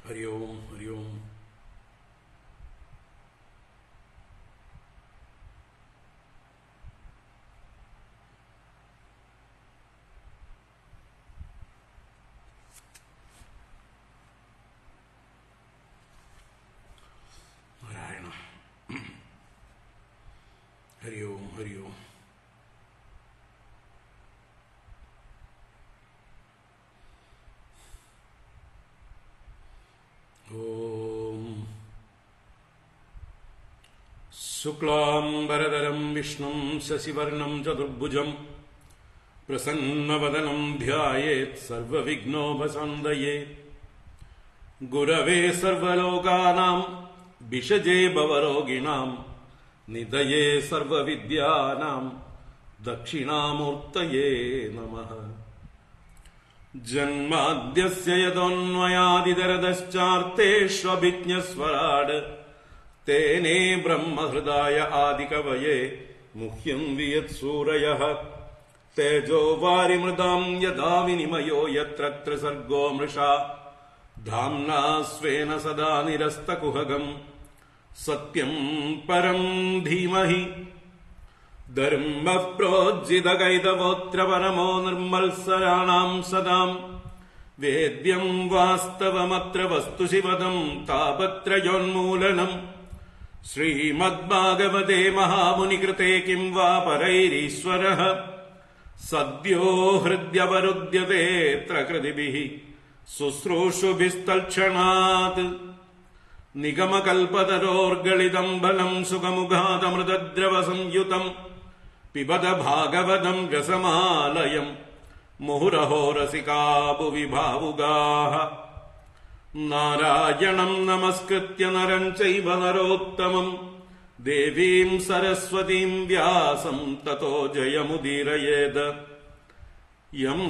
ഹരി ഓം ഹരി ഓം. നാരായണ. ഹരി ഓം ഹരി ഓം. ഓം ശുക്ലാംബരധരം വിഷ്ണും ശശിവർണം ചതുർഭുജം പ്രസന്നവദനം ധ്യായേത് സർവവിഘ്നോപശാന്തയേ. ഗുരവേ സർവലോകാനാം ഭിഷജേ ഭവരോഗിണാം നിധയേ സർവവിദ്യാനാം ദക്ഷിണാമൂർത്തയേ നമഃ. ജന്മാദ്യസ്യ യതോന്വയാദിതരതശ്ചാർത്തേഷ്വഭിജ്ഞസ്വരാട് തേനേ ബ്രഹ്മഹൃദായ ആദികവയേ മുഹ്യം വിയത്സൂരയഃ. തേജോ വാരിമൃതാം യഥാ വിനിമയോ യത്ര ത്രിസർഗോ മൃഷാ ധാംനാ സ്വേന സദാ നിരസ്തകുഹകം സത്യം പരം ധീമഹി. ധർമ്മഃ പ്രോജ്ജിതകൈതവോത്ര പരമോ നിർമ്മത്സരാണാം സദാം വേദ്യം വാസ്തവമത്ര വസ്തു ശിവദം താപത്രയോന്മൂലനം. ശ്രീമദ്ഭാഗവതേ മഹാമുനികൃതേ കിം വാ പരൈരീശ്വരഃ സദ്യോ ഹൃദ്യവരുദ്ധ്യതേത്ര കൃതിഭിഃ ശുശ്രൂഷുഭിസ്തൽക്ഷണാത്. നിഗമകൽപതരോർഗളിതം ബലം സുഖമുഖാദമൃതദ്രവസംയുതം പിബത ഭാഗവതം രസമാലയം മുഹുരഹോ രസികാ ഭുവി ഭാവുകാഃ. നാരായണം നമസ്കൃത്യ നരം ചൈവ നരോത്തമം ദേവീം സരസ്വതീം വ്യാസം തതോ ജയമുദീരയേത്. യം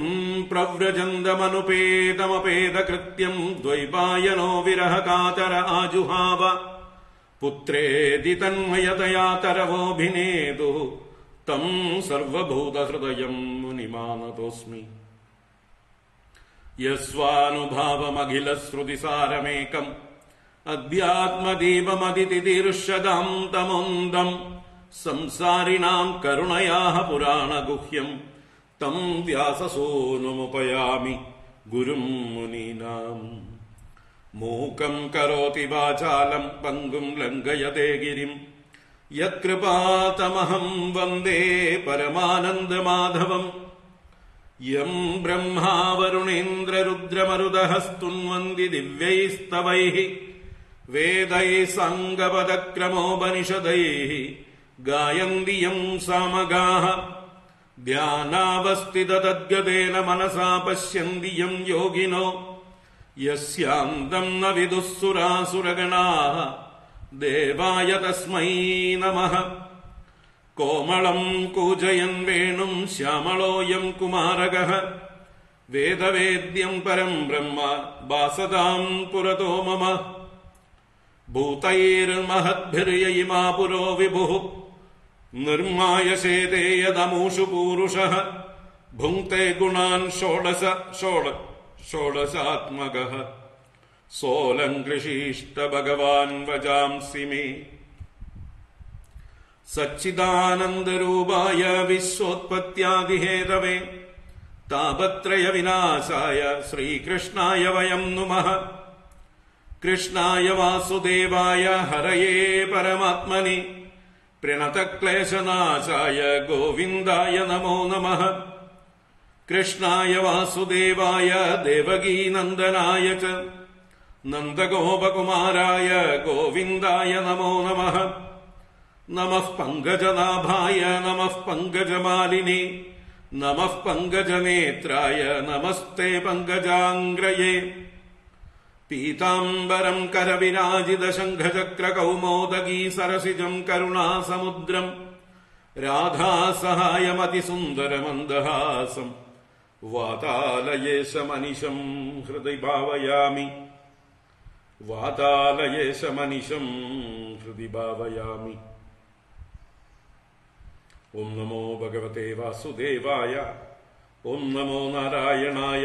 പ്രവ്രജന്തമനുപേതമപേതകൃത്യം ദ്വൈപായനോ വിരഹകാതര ആജുഹാവ. പുത്രേതി തന്മയതയാ തരവോഭിനേദുഃ തം സർവഭൂതഹൃദയം മുനിമാനതോസ്മി. യസ്വാനുഭാവമഖിലശ്രുതിസാരമേകം അധ്യാത്മദീപമതിതിദീർഷദാം തമോന്തം സംസാരിണാം കരുണയാഃ പുരാണഗുഹ്യം തം വ്യാസസൂനുമുപയാമി ഗുരും മുനീനാം. മൂകം കരോതി വാചാലം പങ്കും ലംഘയതേ ഗിരിം യത്കൃപാതമഹം വന്ദേ പരമാനന്ദമാധവം. യം ബ്രഹ്മാ വരുണേന്ദ്രരുദ്രമരുതഃ സ്തുന്വന്തി ദിവ്യൈസ്തവൈഃ വേദൈഃ സാംഗപദക്രമോപനിഷദൈഃ ഗായന്തി യം സാമഗാഃ. ധ്യാനാവസ്ഥിതതദ്ഗതേന മനസാ പശ്യന്തി യം യോഗിനോ യസ്യാന്തം ന വിദുഃ സുരാസുരഗണാഃ ദേവായ തസ്മൈ നമഃ. കോമളം കൂജയൻ വേണും ശ്യാമളോയം കുമാരകഃ വേദവേദ്യം പരം ബ്രഹ്മ ഭാസതാം പുരതോ മമ. ഭൂതൈർമഹദ്ഭിർയയിമാ പുരോ വിഭുഃ നിർമായശേതേ യദമൂഷു പൂരുഷഃ ഭുങ്ക്തേ ഗുണാൻ ഷോഡശാത്മകഃ സോലങ്കൃഷീഷ്ട ഭഗവാൻ വജാംസി മേ. സച്ചിദാനന്ദരൂപായ വിശ്വോത്പത്യാദിഹേതവേ താപത്രയ വിനാശായ ശ്രീകൃഷ്ണായ വയം നുമഃ. കൃഷ്ണായ വാസുദേവായ ഹരയേ പരമാത്മനി പ്രണതക്ലേശനാശായ ഗോവിന്ദായ നമോ നമഃ. കൃഷ്ണായ വാസുദേവായ ദേവകീനന്ദനായ ച നന്ദഗോപകുമാരായ ഗോവിന്ദായ നമോ നമഃ. നമഃ പങ്കജനാഭായ നമഃ പങ്കജമാലിനി നമഃ പങ്കജനേത്രായ നമസ്തേ പങ്കജാംഗ്രയേ. പീതാംബരം കരവിരാജിത ശംഖചക്രകൗമോദഗീ സരസിജം കരുണാസമുദ്രം രാധാസഹായമതിസുന്ദരമന്ദഹാസം വാതാലയേശമനിശം ഹൃദി ഭാവയാമി. വാതാലയേശമനിശം ഹൃദി ഭാവയാമി. ഓം നമോ ഭഗവതേ വാസുദേവായ. ഓം നമോ നാരായണായ.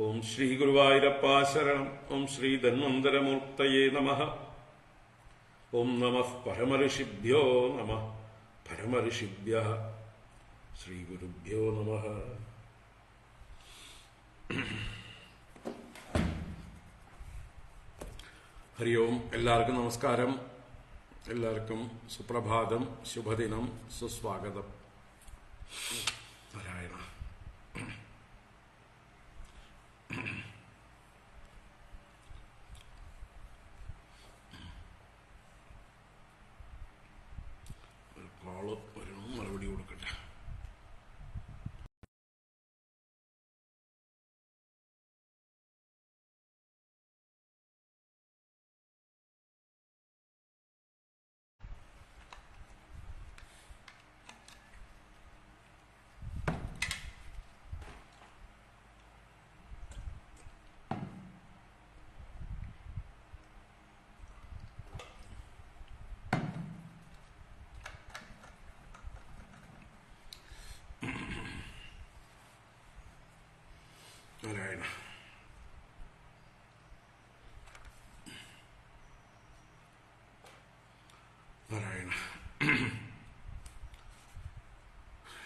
ഓം ശ്രീ ഗുരുവായൂരപ്പ ശരണം. ഓം ശ്രീ ധന്വന്തരമൂർത്തയേ നമഃ. ഓം നമഃ പരമഋഷിഭ്യോ നമഃ. പരമഋഷിഭ്യഃ ശ്രീ ഗുരുഭ്യോ നമഃ. ഹരി ഓം. എല്ലാവർക്കും നമസ്കാരം. എല്ലാവർക്കും സുപ്രഭാതം, ശുഭദിനം, സുസ്വാഗതം. നാരായണ. ഒരു കോള് വരണം, മറുപടി കൊടുക്കട്ടെ. നാരായണ. നാരായണ.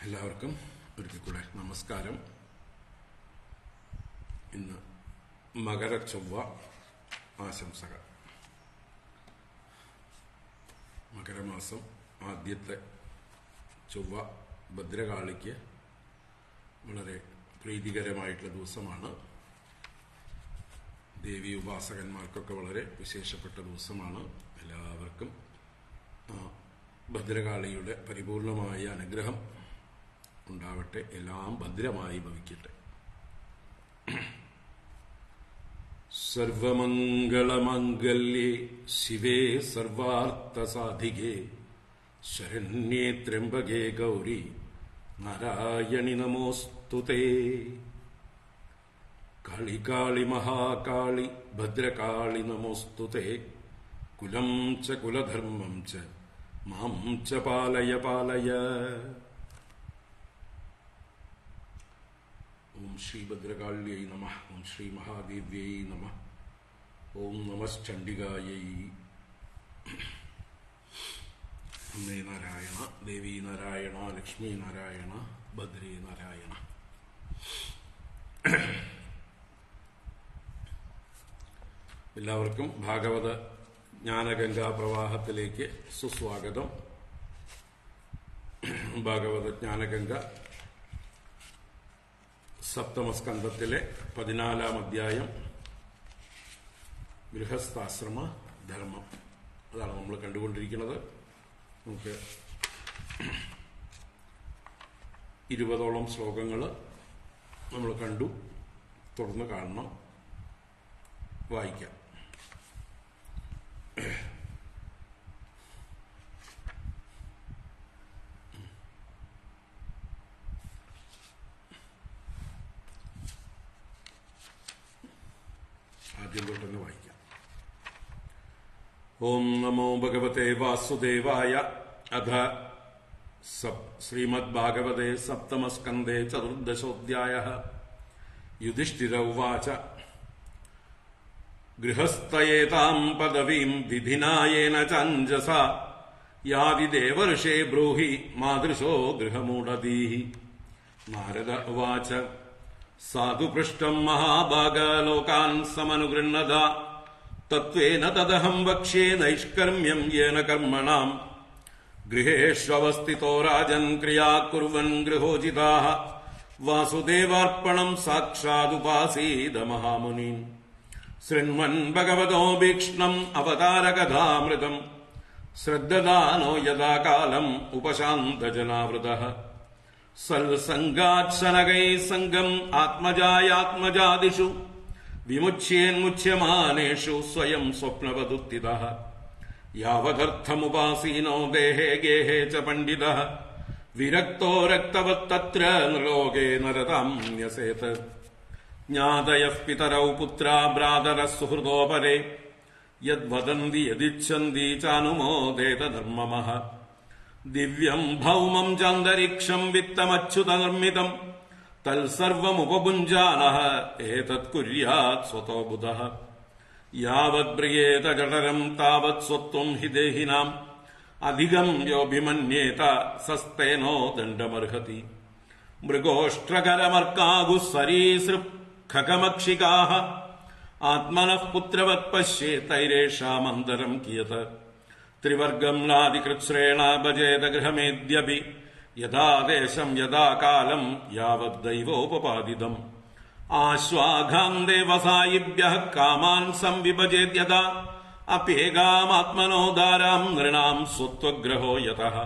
എല്ലാവർക്കും ഒരിക്കൽ കൂടെ നമസ്കാരം. ഇന്ന് മകരച്ചൊവ്വ ആശംസകൾ. മകരമാസം ആദ്യത്തെ ചൊവ്വ ഭദ്രകാളിക്ക് വളരെ പ്രീതികരമായിട്ടുള്ള ദിവസമാണ്. ദേവി ഉപാസകന്മാർക്കൊക്കെ വളരെ വിശേഷപ്പെട്ട ദിവസമാണ്. എല്ലാവർക്കും ഭദ്രകാളിയുടെ പരിപൂർണമായ അനുഗ്രഹം ഉണ്ടാവട്ടെ. എല്ലാം ഭദ്രമായി ഭവിക്കട്ടെ. സർവമംഗളമംഗല്യേ ശിവേ സർവാർത്ഥസാധികേ ശരണ്യേ ത്രയംബകേ ഗൗരി നാരായണി നമോസ്തുതേ. കാളി കാളി മഹാകാളി ഭദ്രകാളി നമോസ്തുതേ. കുലം ച കുലധർമ്മം ച മാം ച പാലയ പാലയ. ഓം ശ്രീ ഭദ്രകാള്യൈ നമഃ. ഓം ശ്രീ മഹാദേവ്യൈ നമഃ. ഓം നമശ്ചണ്ഡികായൈ. അമ്മേ നാരായണ, ദേവി നാരായണ, ലക്ഷ്മി നാരായണ, ഭദ്രേ നാരായണ. എല്ലാവർക്കും ഭാഗവത ജ്ഞാനഗംഗാ പ്രവാഹത്തിലേക്ക് സുസ്വാഗതം. ഭാഗവത ജ്ഞാനഗംഗ സപ്തമസ്കന്ധത്തിലെ 14-ാം അധ്യായം ഗൃഹസ്ഥാശ്രമ ധർമ്മം. അതാണ് നമ്മൾ കണ്ടുകൊണ്ടിരിക്കുന്നത്. നമുക്ക് 20ഓളം ശ്ലോകങ്ങൾ നമ്മൾ കണ്ടു. തുടർന്ന് കാണണം, വായിക്കാം. ആദ്യം തൊട്ടൊന്ന് വായിക്കാം. ഓം നമോ ഭഗവതേ വാസുദേവായ. അഥ ശ്രീമദ്ഭാഗവതേ സപ്തമസ്കന്ധേ ചതുർദശോऽധ്യായഃ. യുധിഷ്ഠിര ഉവാച. ഗൃഹസ്ഥയേതാം പദവീം വിധിനായേന ചാഞ്ജസാ യാതി ദേവർഷേ ബ്രൂഹി മാതൃശോ ഗൃഹമൂഢധീഃ. നാരദ ഉവാച. സാധു പൃഷ്ടം മഹാഭാഗലോകാൻ സമനുഗൃഹ്ണത തത്വേന തദഹം വക്ഷ്യേ നൈഷ്കർമ്മ്യം യേന കർമ്മണാം. ഗൃഹേഷ്വസ്ഥിതോ രാജൻ ക്രിയാ കുർവൻ ഗൃഹോചിതാഃ. വാസുദേവാർപ്പണം സാക്ഷാദുപാസീത മഹാമുനീൻ. ശൃണ്വൻ ഭഗവതോ ഭീക്ഷ്ണം അവതാരകഥാമൃതം. ശ്രദ്ധദാനോ യഥാ കാലം ഉപശാന്തജനാവൃതഃ. സൽസംഗാച്ഛനകൈ സംഗം ആത്മജായാത്മജാദിഷു വിമുച്യേന്മുച്യമാനേഷു സ്വയം സ്വപ്നവദുത്തിതഃ. യാവദർത്ഥമുപാസീനോ ഗേഹേ ഗേഹേ ച പണ്ഡിതഃ. വിരക്തോ രക്തവത്തത്ര നൃലോകേ നരതാം ന്യസേത്. ജ്ഞാതയഃ പിതരൗ പുത്രാ ഭ്രാതരഃ സുഹൃദോപരേ. യദ്വദന്തി യദിച്ഛന്തി ചാനുമോദേത ധർമ്മമഃ. ദിവ്യം ഭൗമം ചാന്തരിക്ഷം വിത്തമച്യുത നിർമ്മിതം തൽസർവമുപഭുഞ്ജാനഃ ഏതത് കുര്യാത് സ്വതോ ബുധഃ. യാവത് ബ്രിയേത ജഠരം താവത് സ്വത്വം ഹി ദേഹിനാം അധികം യോഭിമന്യേത സസ്തേനോ ദണ്ഡമർഹതി. മൃഗോഷ്ട്രകരമർക്കാഗു സരീസൃപ് ഖഗമക്ഷികാഃ ആത്മനഃ പുത്രവത് പശ്യേത്തൈരേഷാമന്തരം കിയത്. ത്രിവർഗം നാദികൃത്ശ്രേണ ഭജേത ഗൃഹമേദ്യപി യഥാ ദേശം യഥാ കാലം യാവത് ദൈവോപപാദിതം. ആശ്വാഘാന്തേവസായിഭ്യഃ കാമാൻ സംവിഭജേദ്യഥാ അപ്യേകാമാത്മനോദാരാം നൃണാം സ്വത്വഗ്രഹോ യതഃ.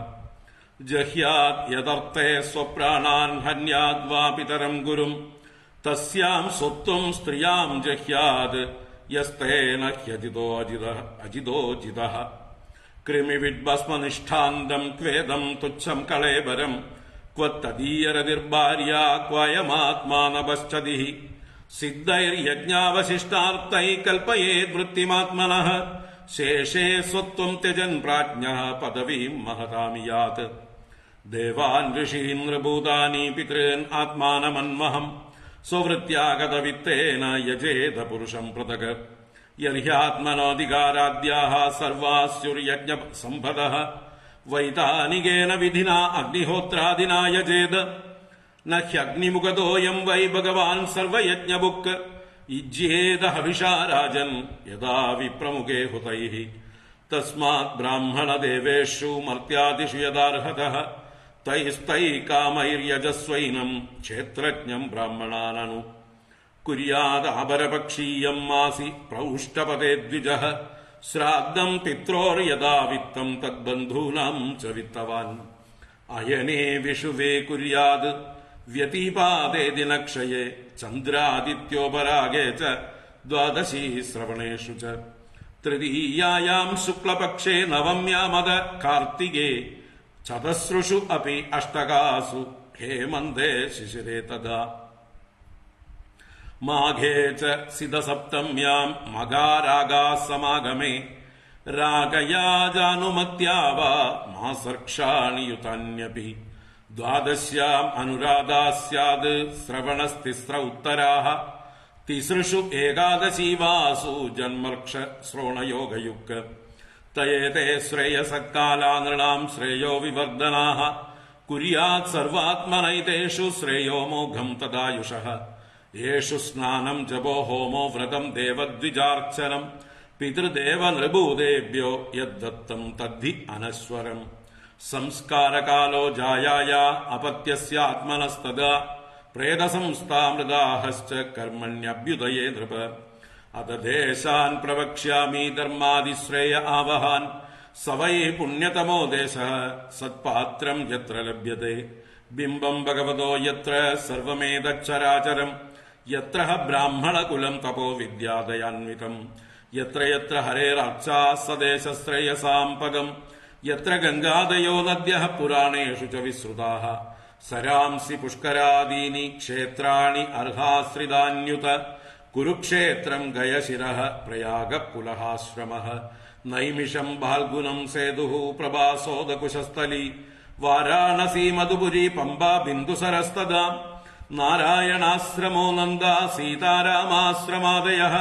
ജഹ്യാത് യദർത്ഥേ സ്വപ്രാണാൻ ഹന്യാത് വാ പിതരം ഗുരും തസ്യാം സ്വത്വം സ്ത്രിയാം ജഹ്യാത് യസ്തേന ഹ്യജിതോ അജിതോജിതഃ. കൃമിവിഡ്ഭസ്മനിഷ്ഠാന്തം ക്വേദം തുച്ഛം കളേബരം ക്വത്തദീയരതിർഭാര്യ ക്വയമാത്മാനപശ്ചതിഃ. സിദ്ധൈർയജ്ഞാവശിഷ്ടാർത്ഥൈ കൽപ്പയേത് വൃത്തിമാത്മനഃ ശേഷേ സ്വത്വം ത്യജൻ പ്രാജ്ഞഃ പദവീം മഹതാമിയാത്. ദേവാൻ ഋഷീൻ നൃഭൂതാനി പിതॄൻ ആത്മാനമന്മഹം സ്വവൃത്യാഗതവിത്തേന യജേത പുരുഷം പൃഥക്. യർഹ്യാത്മനോധികാരാദ്യാഃ സർവാസ്യുർയജ്ഞ സംഭദഃ വൈതാനികേന വിധിനാ അഗ്നിഹോത്രാദിനാ യജേത്. ന ഹ്യഗ്നിമുഖതോയം വൈ ഭഗവാൻ സർവയജ്ഞഭുക്ക് യുജ്യേത ഹവിഷാ രാജൻ യഥാ വിപ്രമുഖേ ഹുതൈഃ. തസ്മാത് ബ്രാഹ്മണദേവേഷു മർത്യാദിഷു യഥാർഹതഃ തൈസ്തൈ കാമൈര്യജസ്വൈനം ക്ഷേത്രജ്ഞം ബ്രാഹ്മണാനനു. കുര്യാദാപരപക്ഷീയം മാസി പ്രൗഷ്ടപദേ ദ്വിജഃ ശ്രാദ്ധം പിത്രോർയഥാ വിത്തം തദ്ബന്ധൂനാം ച വിത്തവാൻ. അയനേ വിഷുവേ കുര്യാത് വ്യതിപാദേ ദിനക്ഷയേ ചന്ദ്രാദിത്യോപരാഗേ ച ദ്വാദശീ ശ്രവണേഷു ച. തൃതീയായാം ശുക്ലപക്ഷേ നവമ്യാമദ കാർത്തികേ ചതസ്രുഷു അപി അഷ്ടകാസു ഹേമന്തേ ശിശിരേ തഥാ. മാഘേ ച സിതസപ്തമ്യാം മഘാരാഗാസമാഗമേ രാഗയാജാനുമത്യാവ മാസർക്ഷാണി യുതാന്യപി. ദ്വാദശ്യാം അനുരാധാ സ്യാത് ശ്രവണസ്തിസ്ര ഉത്തരാഃ തിസൃഷു ഏകാദശീവാസു ജന്മർക്ഷ ശ്രോണയോഗയുക്ത. തയേതേ ശ്രേയസക്കാലാ നൃണാം ശ്രേയോ വിവർധനാഃ കുര്യാത് സർവാത്മനൈതേഷു ശ്രേയോ മോഘം തദായുഷഃ. യേഷു സ്നാനം ജപോ ഹോമോ വ്രതം ദേവദ്വിജാർച്ചനം പിതൃദേവ നൃഭൂദേഭ്യോ യദ്ദത്തം തദ്ധി അനശ്വരം. സംസ്കാരകാലോ ജായായ അപത്യസ്യാത്മനസ്തദാ പ്രേതസംസ്ഥാമൃതാഹശ്ച കർമ്മണ്യഭ്യുദയേ നൃപ. അത ദേശാൻ പ്രവക്ഷ്യാമി ധർമാദിശ്രേയ ആവഹാൻ സ വൈ പുണ്യതമോ ദേശഃ സത്പാത്രം യത്ര ലഭ്യത്തെ. ബിംബം ഭഗവതോ യത്ര സർവമേതച്ചരാചരം യത്ര ബ്രാഹ്മണകുലം തപോ വിദ്യാദയാന്വിതം. യത്ര യത്ര ഹരേരർച്ചാ സദേശശ്രേയസാം പദം യത്ര ഗംഗാദയോ നദ്യഃ പുരാണേഷു ച വിശ്രുതാഃ. സരാംസി പുഷ്കരാദീനി ക്ഷേത്രാണി അർഹാശ്രിതാന്യുത. കുരുക്ഷേത്രം ഗയശിരഃ പ്രയാഗ പുലഹാശ്രമഃ. നൈമിഷം ബാൽഗുനം സേതുഃ പ്രഭാസോദകുശസ്ഥലി. വാരാണസി മധുപുരി പമ്പാ ബിന്ദുസരസ്തദാ. നാരായണാശ്രമോ നന്ദ സീതാരാമാശ്രമാദയഃ.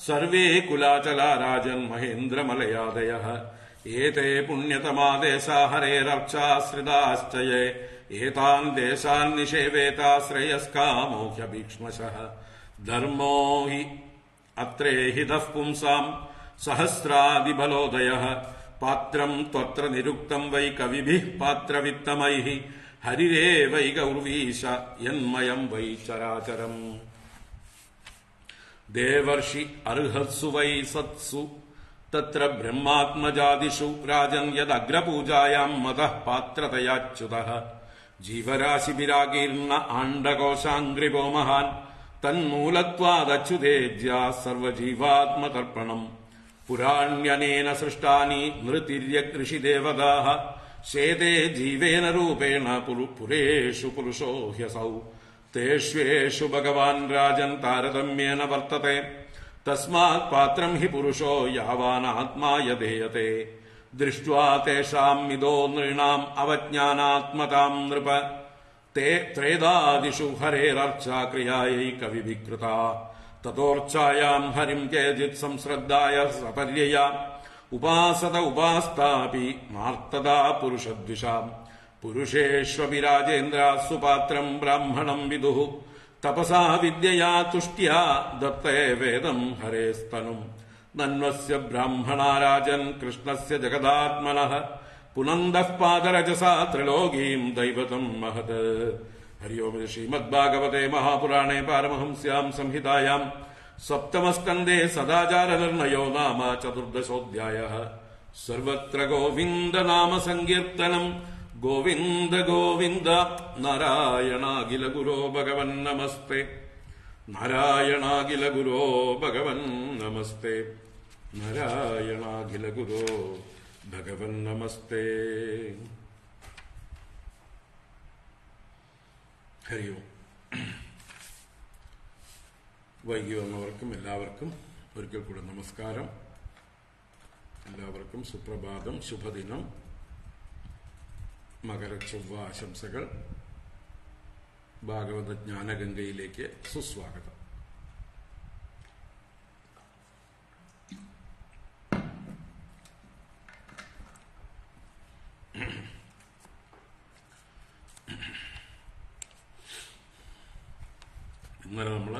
സർവേ കുലാചലാ രാജൻ മഹേന്ദ്രമലയാദയഃ. ഏതേ പുണ്യതമാ ദേശാ ഹരേരർച്ചാശ്രിതാശ്ച യേ. ഏതാൻ ദേശാൻ നിഷേവേത ശ്രേയസ്കാമോ ഹ്യഭീക്ഷ്മശഃ. ധർമ്മോ ഹി അത്രേഹിതഃ പുംസാം സഹസ്രാദിബലോദയഃ. പാത്രം ത്വത്ര നിരുക്തം വൈ കവിഭിഃ പാത്രവിത്തമൈഃ. ഹരിരേവൈക ഉർവീശ യന്മയം വൈ ചരാചരം. ദേവർഷി അർഹത്സു വൈ സത്സു തത്ര ബ്രഹ്മാത്മജാദിഷു രാജൻ യദഗ്രപൂജായാം മതഃ പാത്രതയാച്യുതഃ. ജീവരാശിഭിരാകീർണ ആണ്ഡകോശാംഗ്രിപോ മഹാൻ തന്മൂലത്വാദച്യുതേജ്യാ സർവജീവാത്മതർപ്പണം. പുരാണ്യനേന സൃഷ്ടാനി നൃതിര്യകൃഷിദേവതാഃ. ശേതേ ജീവേന രൂപേണ പുരേഷു പുരുഷോ ഹ്യസൗ. തേഷ്വേഷു ഭഗവാൻ രാജൻ താരതമ്യേന വർത്തത്തെ. തസ്മാത് പാത്രം ഹി പുരുഷോ യാവാനാത്മാ യദേയത്തെ. ദൃഷ്ട്വാ തേഷാം മിതോ നൃണാം അവജ്ഞാനാത്മതാം നൃപ. ത്രേതാദിഷു ഹരേരർച്ചാ ക്രിയായൈ കവിവികൃത തതോർച്ചായാം ഹരിം കേചിത് സംശ്രദ്ധായ സപര്യയ ഉപാസത ഉപാസ്താപി മാർത്തദാ പുരുഷദ്വിഷാം പുരുഷേഷ്വപി രാജേന്ദ്ര സുപാത്രം ബ്രാഹ്മണം വിദുഃ തപസാ വിദ്യയാ തുഷ്ട്യാ ദത്തേ വേദം ഹരേസ്തനും നന്വസ്യ ബ്രാഹ്മണാ രാജൻ കൃഷ്ണസ്യ ജഗദാത്മനഃ പുനന്ദഃ പാദരജസാ ത്രിലോകീം ദൈവതം മഹത്. ഹരി ഓം. ശ്രീമദ്ഭാഗവതേ മഹാപുരാണേ പാരമഹംസ്യാം സംഹിതായാം സപ്തമസ്കന്ധേ സദാചാരനിർണയോ നാമ ചതുർദശോऽധ്യായഃ. സർവത്ര ഗോവിന്ദനാമ സങ്കീർത്തനം. ഗോവിന്ദ ഗോവിന്ദ. നാരായണാഖില ഗുരോ ഭഗവൻ നമസ്തേ. നാരായണാഖില ഗുരോ ഭഗവൻ നമസ്തേ. നാരായണാഖില ഗുരോ ഭഗവൻ നമസ്തേ. ഹരി ഓം. വൈകി വന്നവർക്കും എല്ലാവർക്കും ഒരിക്കൽ കൂടെ നമസ്കാരം. എല്ലാവർക്കും സുപ്രഭാതം, ശുഭദിനം, മകരച്ചൊവ്വ ആശംസകൾ. ഭാഗവത ജ്ഞാനഗംഗയിലേക്ക് സുസ്വാഗതം. ഇന്നലെ നമ്മൾ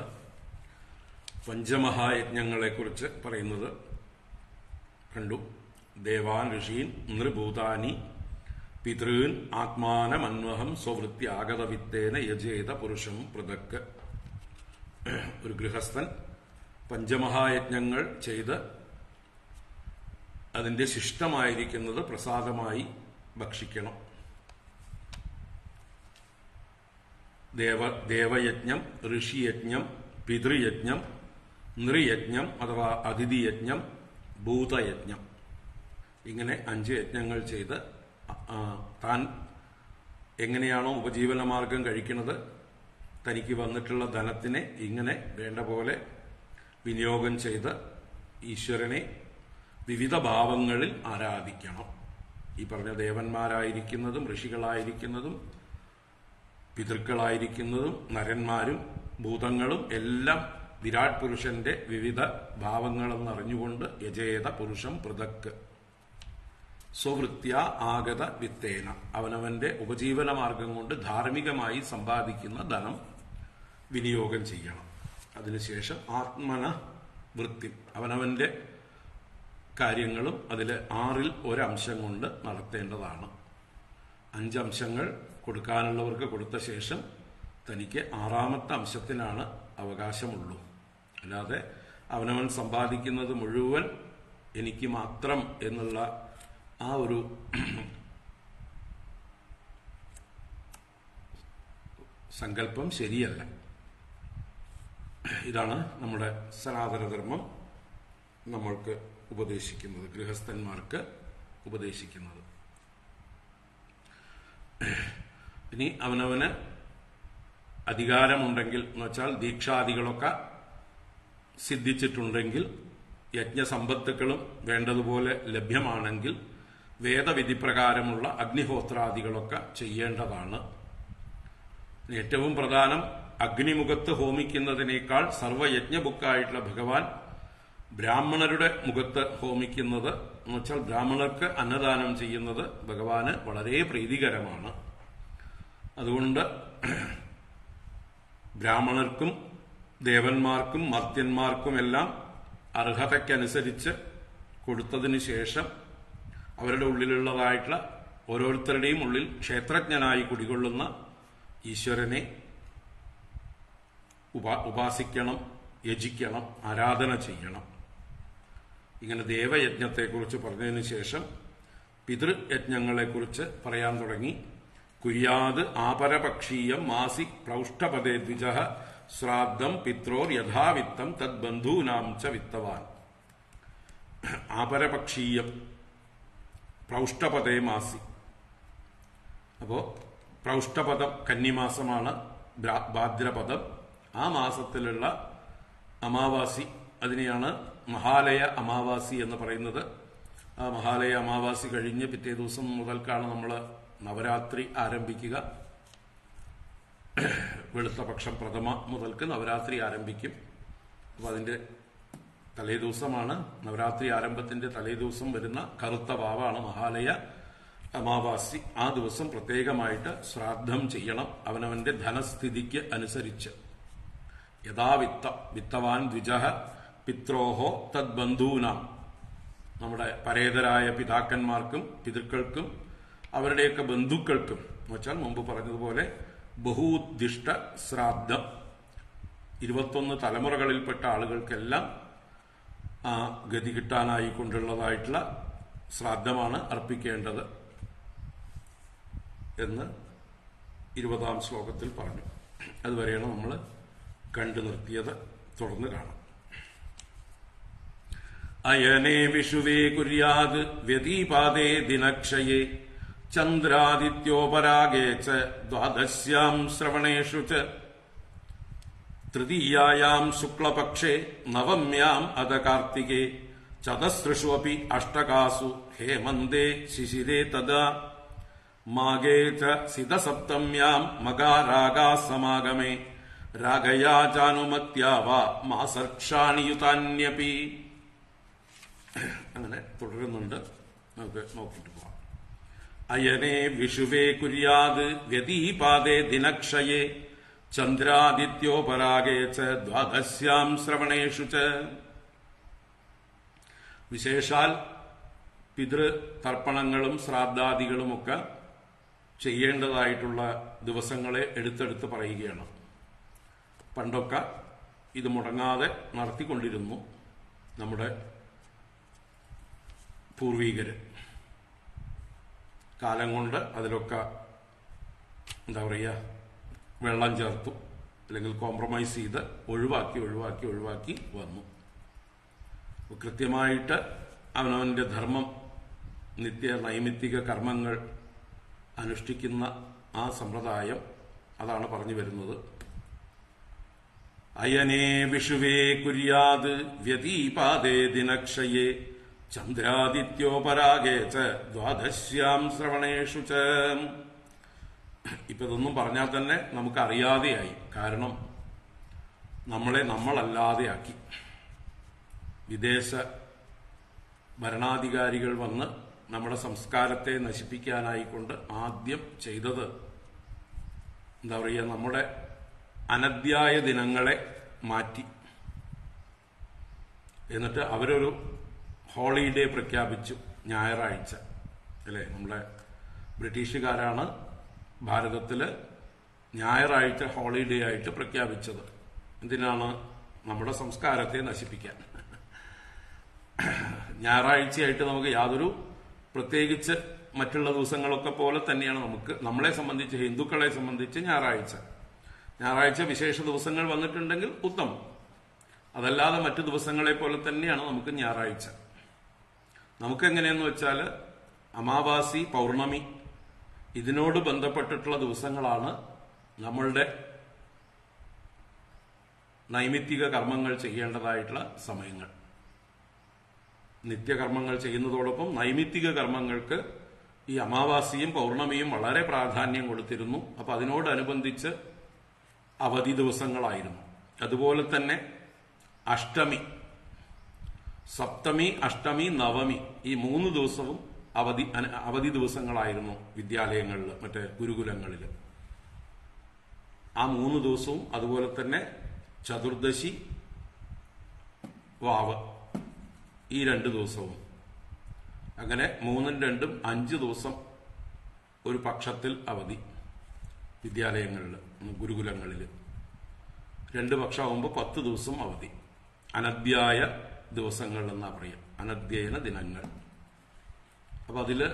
പഞ്ചമഹായജ്ഞങ്ങളെക്കുറിച്ച് പറയുന്നത് കണ്ടു. ദേവാൻ ഋഷീൻ നൃഭൂതാനി പിതൃൻ ആത്മാനമന്വഹം സ്വവൃത്യാഗതവിത്തേന യജേത പുരുഷം പൃഥക്. ഒരു ഗൃഹസ്ഥൻ പഞ്ചമഹായജ്ഞങ്ങൾ ചെയ്ത് അതിന്റെ ശിഷ്ടമായിരിക്കുന്നത് പ്രസാദമായി ഭക്ഷിക്കണം. ദേവയജ്ഞം, ഋഷിയജ്ഞം, പിതൃയജ്ഞം, നൃയജ്ഞം അഥവാ അതിഥിയജ്ഞം, ഭൂതയജ്ഞം, ഇങ്ങനെ 5 യജ്ഞങ്ങൾ ചെയ്ത് താൻ എങ്ങനെയാണോ ഉപജീവനമാർഗം കഴിക്കുന്നത്, തനിക്ക് വന്നിട്ടുള്ള ധനത്തിനെ ഇങ്ങനെ വേണ്ട പോലെ വിനിയോഗം ചെയ്ത് ഈശ്വരനെ വിവിധ ഭാവങ്ങളിൽ ആരാധിക്കണം. ഈ പറഞ്ഞ ദേവന്മാരായിരിക്കുന്നതും ഋഷികളായിരിക്കുന്നതും പിതൃക്കളായിരിക്കുന്നതും നരന്മാരും ഭൂതങ്ങളും എല്ലാം വിരാട് പുരുഷന്റെ വിവിധ ഭാവങ്ങളെന്നറിഞ്ഞുകൊണ്ട് യജേത പുരുഷം പൃഥക് സ്വവൃത്യ ആഗത വിത്തേന, അവനവന്റെ ഉപജീവന മാർഗം കൊണ്ട് ധാർമ്മികമായി സമ്പാദിക്കുന്ന ധനം വിനിയോഗം ചെയ്യണം. അതിനുശേഷം ആത്മന വൃത്തി, അവനവന്റെ കാര്യങ്ങളും അതിൽ 6ൽ ഒരംശം കൊണ്ട് നടത്തേണ്ടതാണ്. 5 അംശങ്ങൾ കൊടുക്കാനുള്ളവർക്ക് കൊടുത്ത ശേഷം തനിക്ക് 6ാമത്തെ അംശത്തിനാണ് അവകാശമുള്ളൂ. അല്ലാതെ അവനവൻ സമ്പാദിക്കുന്നത് മുഴുവൻ എനിക്ക് മാത്രം എന്നുള്ള ആ ഒരു സങ്കല്പം ശരിയല്ല. ഇതാണ് നമ്മുടെ സനാതനധർമ്മം നമ്മൾക്ക് ഉപദേശിക്കുന്നത്, ഗൃഹസ്ഥന്മാർക്ക് ഉപദേശിക്കുന്നത്. ഇനി അവനവന് അധികാരമുണ്ടെങ്കിൽ എന്ന് വെച്ചാൽ ദീക്ഷാദികളൊക്കെ സിദ്ധിച്ചിട്ടുണ്ടെങ്കിൽ, യജ്ഞസമ്പത്തുക്കളും വേണ്ടതുപോലെ ലഭ്യമാണെങ്കിൽ വേദവിധിപ്രകാരമുള്ള അഗ്നിഹോത്രാദികളൊക്കെ ചെയ്യേണ്ടതാണ്. ഏറ്റവും പ്രധാനം അഗ്നിമുഖത്ത് ഹോമിക്കുന്നതിനേക്കാൾ സർവയജ്ഞബുക്കായിട്ടുള്ള ഭഗവാൻ ബ്രാഹ്മണരുടെ മുഖത്ത് ഹോമിക്കുന്നത് എന്ന് വെച്ചാൽ ബ്രാഹ്മണർക്ക് അന്നദാനം ചെയ്യുന്നത് ഭഗവാന് വളരെ പ്രീതികരമാണ്. അതുകൊണ്ട് ബ്രാഹ്മണർക്കും ദേവന്മാർക്കും മർത്യന്മാർക്കുമെല്ലാം അർഹതയ്ക്കനുസരിച്ച് കൊടുത്തതിനു ശേഷം അവരുടെ ഉള്ളിലുള്ളതായിട്ടുള്ള ഓരോരുത്തരുടെയും ഉള്ളിൽ ക്ഷേത്രജ്ഞനായി കുടികൊള്ളുന്ന ഈശ്വരനെ ഉപാസിക്കണം, യജിക്കണം, ആരാധന ചെയ്യണം. ഇങ്ങനെ ദേവയജ്ഞത്തെക്കുറിച്ച് പറഞ്ഞതിന് ശേഷം പിതൃയജ്ഞങ്ങളെക്കുറിച്ച് പറയാൻ തുടങ്ങി. കുര്യാത് ആപരപക്ഷീയം മാസി പ്രൗഷ്ഠപദേ ദ്വിജ ശ്രാദ്ധം പിത്രോർ യഥാവിത്തം തദ് ബന്ധൂനാം ച വിത്തവാൻ. ആപരപക്ഷീയം പ്രൗഷ്ഠപദേ മാസി. അപ്പോ പ്രൗഷ്ഠപദം കന്നിമാസമാണ് ഭാദ്രപദം. ആ മാസത്തിലുള്ള അമാവാസി, അതിനെയാണ് മഹാലയ അമാവാസി എന്ന് പറയുന്നത്. ആ മഹാലയ അമാവാസി കഴിഞ്ഞ് പിറ്റേ ദിവസം മുതൽക്കാണ് നമ്മൾ നവരാത്രി ആരംഭിക്കുക. വെളുത്ത പക്ഷം പ്രഥമ മുതൽക്ക് നവരാത്രി ആരംഭിക്കും. അപ്പോൾ അതിൻ്റെ തലേദിവസമാണ് നവരാത്രി ആരംഭത്തിന്റെ തലേദിവസം വരുന്ന കറുത്ത വാവാണ് മഹാലയ അമാവാസി. ആ ദിവസം പ്രത്യേകമായിട്ട് ശ്രാദ്ധം ചെയ്യണം അവനവന്റെ ധനസ്ഥിതിക്ക് അനുസരിച്ച്. വിത്തവാൻ ദ്വിജഃ പിത്രോഹോ തദ്ബന്ധൂനാം. നമ്മുടെ പരേതരായ പിതാക്കന്മാർക്കും പിതൃക്കൾക്കും അവരുടെയൊക്കെ ബന്ധുക്കൾക്കും എന്ന് വെച്ചാൽ മുമ്പ് പറഞ്ഞതുപോലെ ബഹൂദ്ദിഷ്ട ശ്രാദ്ധം 21 തലമുറകളിൽപ്പെട്ട ആളുകൾക്കെല്ലാം ആ ഗതി കിട്ടാനായി കൊണ്ടുള്ളതായിട്ടുള്ള ശ്രാദ്ധമാണ് അർപ്പിക്കേണ്ടത് എന്ന് 20-ാം ശ്ലോകത്തിൽ പറഞ്ഞു. അതുവരെയാണ് നമ്മൾ കണ്ടു നിർത്തിയത്. തുടർന്ന് കാണാം. അയനേ വിഷുവേ കുര്യാത് വ്യതീപാദേ ദിനക്ഷയേ ചന്ദ്രാദിത്യോപരാഗേ ച ദ്വാദശ്യാം ശ്രവണേഷു ച തൃതീയായാം ശുക്ലപക്ഷേ നവമ്യാം അധ കാർത്തികേ ചതസ്രഷു അപി അഷ്ടകാസു ഹേമന്തേ ശിശിരേ തദാ മാഗേ ച സിതസപ്തമ്യാം മകാരാഗാ സമാഗമേ രാഗയാ ചാനുമത്യാവാ മാസർക്ഷാണിയുതാന്യപി. അങ്ങനെ തുടരുന്നുണ്ട്. നമുക്ക് നോക്കിയിട്ട് പോവാം. അയനേ വിഷുവേ കുര്യാത് വ്യതീപാദേ ദിനക്ഷയേ ചന്ദ്രാദിത്യോപരാഗേ ച ദ്വാദശ്യാം ശ്രവണേഷു ച. വിശേഷാൽ പിതൃതർപ്പണങ്ങളും ശ്രാദ്ധാദികളുമൊക്കെ ചെയ്യേണ്ടതായിട്ടുള്ള ദിവസങ്ങളെ എടുത്തെടുത്ത് പറയുകയാണ്. പണ്ടൊക്കെ ഇത് മുടങ്ങാതെ നടത്തിക്കൊണ്ടിരുന്നു നമ്മുടെ പൂർവീകര്. കാലം കൊണ്ട് അതിലൊക്കെ എന്താ പറയുക, വെള്ളം ചേർത്തു, അല്ലെങ്കിൽ കോംപ്രമൈസ് ചെയ്ത് ഒഴിവാക്കി വന്നു. കൃത്യമായിട്ട് അവനവന്റെ ധർമ്മം, നിത്യ നൈമിത്തിക കർമ്മങ്ങൾ അനുഷ്ഠിക്കുന്ന ആ സമ്പ്രദായം അതാണ് പറഞ്ഞു വരുന്നത്. അയനേ വിഷുവേ കുര്യാത് വ്യതീപാദേ ദിനക്ഷയേ ചന്ദ്രാദിത്യോപരാഗേ ച ദ്വാദശ്യാം ശ്രവണേഷു ച. ഇപ്പൊ ഇതൊന്നും പറഞ്ഞാൽ തന്നെ നമുക്ക് അറിയാതെയായി. കാരണം നമ്മളെ നമ്മളല്ലാതെയാക്കി. വിദേശ ഭരണാധികാരികൾ വന്ന് നമ്മുടെ സംസ്കാരത്തെ നശിപ്പിക്കാനായിക്കൊണ്ട് ആദ്യം ചെയ്തത് എന്താ പറയുക, നമ്മുടെ അനദ്യായ ദിനങ്ങളെ മാറ്റി. എന്നിട്ട് അവരൊരു ഹോളിഡേ പ്രഖ്യാപിച്ചു, ഞായറാഴ്ച. അല്ലേ, നമ്മുടെ ബ്രിട്ടീഷുകാരാണ് ഭാരതത്തില് ഞായറാഴ്ച ഹോളിഡേ ആയിട്ട് പ്രഖ്യാപിച്ചത്. എന്തിനാണ്? നമ്മുടെ സംസ്കാരത്തെ നശിപ്പിക്കാൻ. ഞായറാഴ്ചയായിട്ട് നമുക്ക് യാതൊരു, പ്രത്യേകിച്ച് മറ്റുള്ള ദിവസങ്ങളൊക്കെ പോലെ തന്നെയാണ് നമ്മളെ സംബന്ധിച്ച്, ഹിന്ദുക്കളെ സംബന്ധിച്ച് ഞായറാഴ്ച വിശേഷ ദിവസങ്ങൾ വന്നിട്ടുണ്ടെങ്കിൽ ഉത്തമം. അതല്ലാതെ മറ്റു ദിവസങ്ങളെ പോലെ തന്നെയാണ് നമുക്ക് ഞായറാഴ്ച. നമുക്കെങ്ങനെയെന്ന് വെച്ചാൽ അമാവാസി, പൗർണമി ഇതിനോട് ബന്ധപ്പെട്ടിട്ടുള്ള ദിവസങ്ങളാണ് നമ്മളുടെ നൈമിത്തിക കർമ്മങ്ങൾ ചെയ്യേണ്ടതായിട്ടുള്ള സമയങ്ങൾ. നിത്യകർമ്മങ്ങൾ ചെയ്യുന്നതോടൊപ്പം നൈമിത്തിക കർമ്മങ്ങൾക്ക് ഈ അമാവാസിയും പൗർണമിയും വളരെ പ്രാധാന്യം കൊടുത്തിരുന്നു. അപ്പൊ അതിനോടനുബന്ധിച്ച് അവധി ദിവസങ്ങളായിരുന്നു. അതുപോലെ തന്നെ അഷ്ടമി, സപ്തമി, അഷ്ടമി, നവമി ഈ 3 ദിവസവും അവധി ദിവസങ്ങളായിരുന്നു വിദ്യാലയങ്ങളിൽ, മറ്റേ ഗുരുകുലങ്ങളിൽ. ആ 3 ദിവസവും അതുപോലെ തന്നെ ചതുർദശി, വാവ് ഈ 2 ദിവസവും, അങ്ങനെ 3ഉം 2ഉം 5 ദിവസം ഒരു പക്ഷത്തിൽ അവധി വിദ്യാലയങ്ങളിൽ, ഗുരുകുലങ്ങളിൽ. 2 പക്ഷമാകുമ്പോൾ 10 ദിവസം അവധി. അനദ്യായ ദിവസങ്ങൾ എന്നാ പറയാം, അനദ്യയന ദിനങ്ങൾ. അപ്പൊ അതില്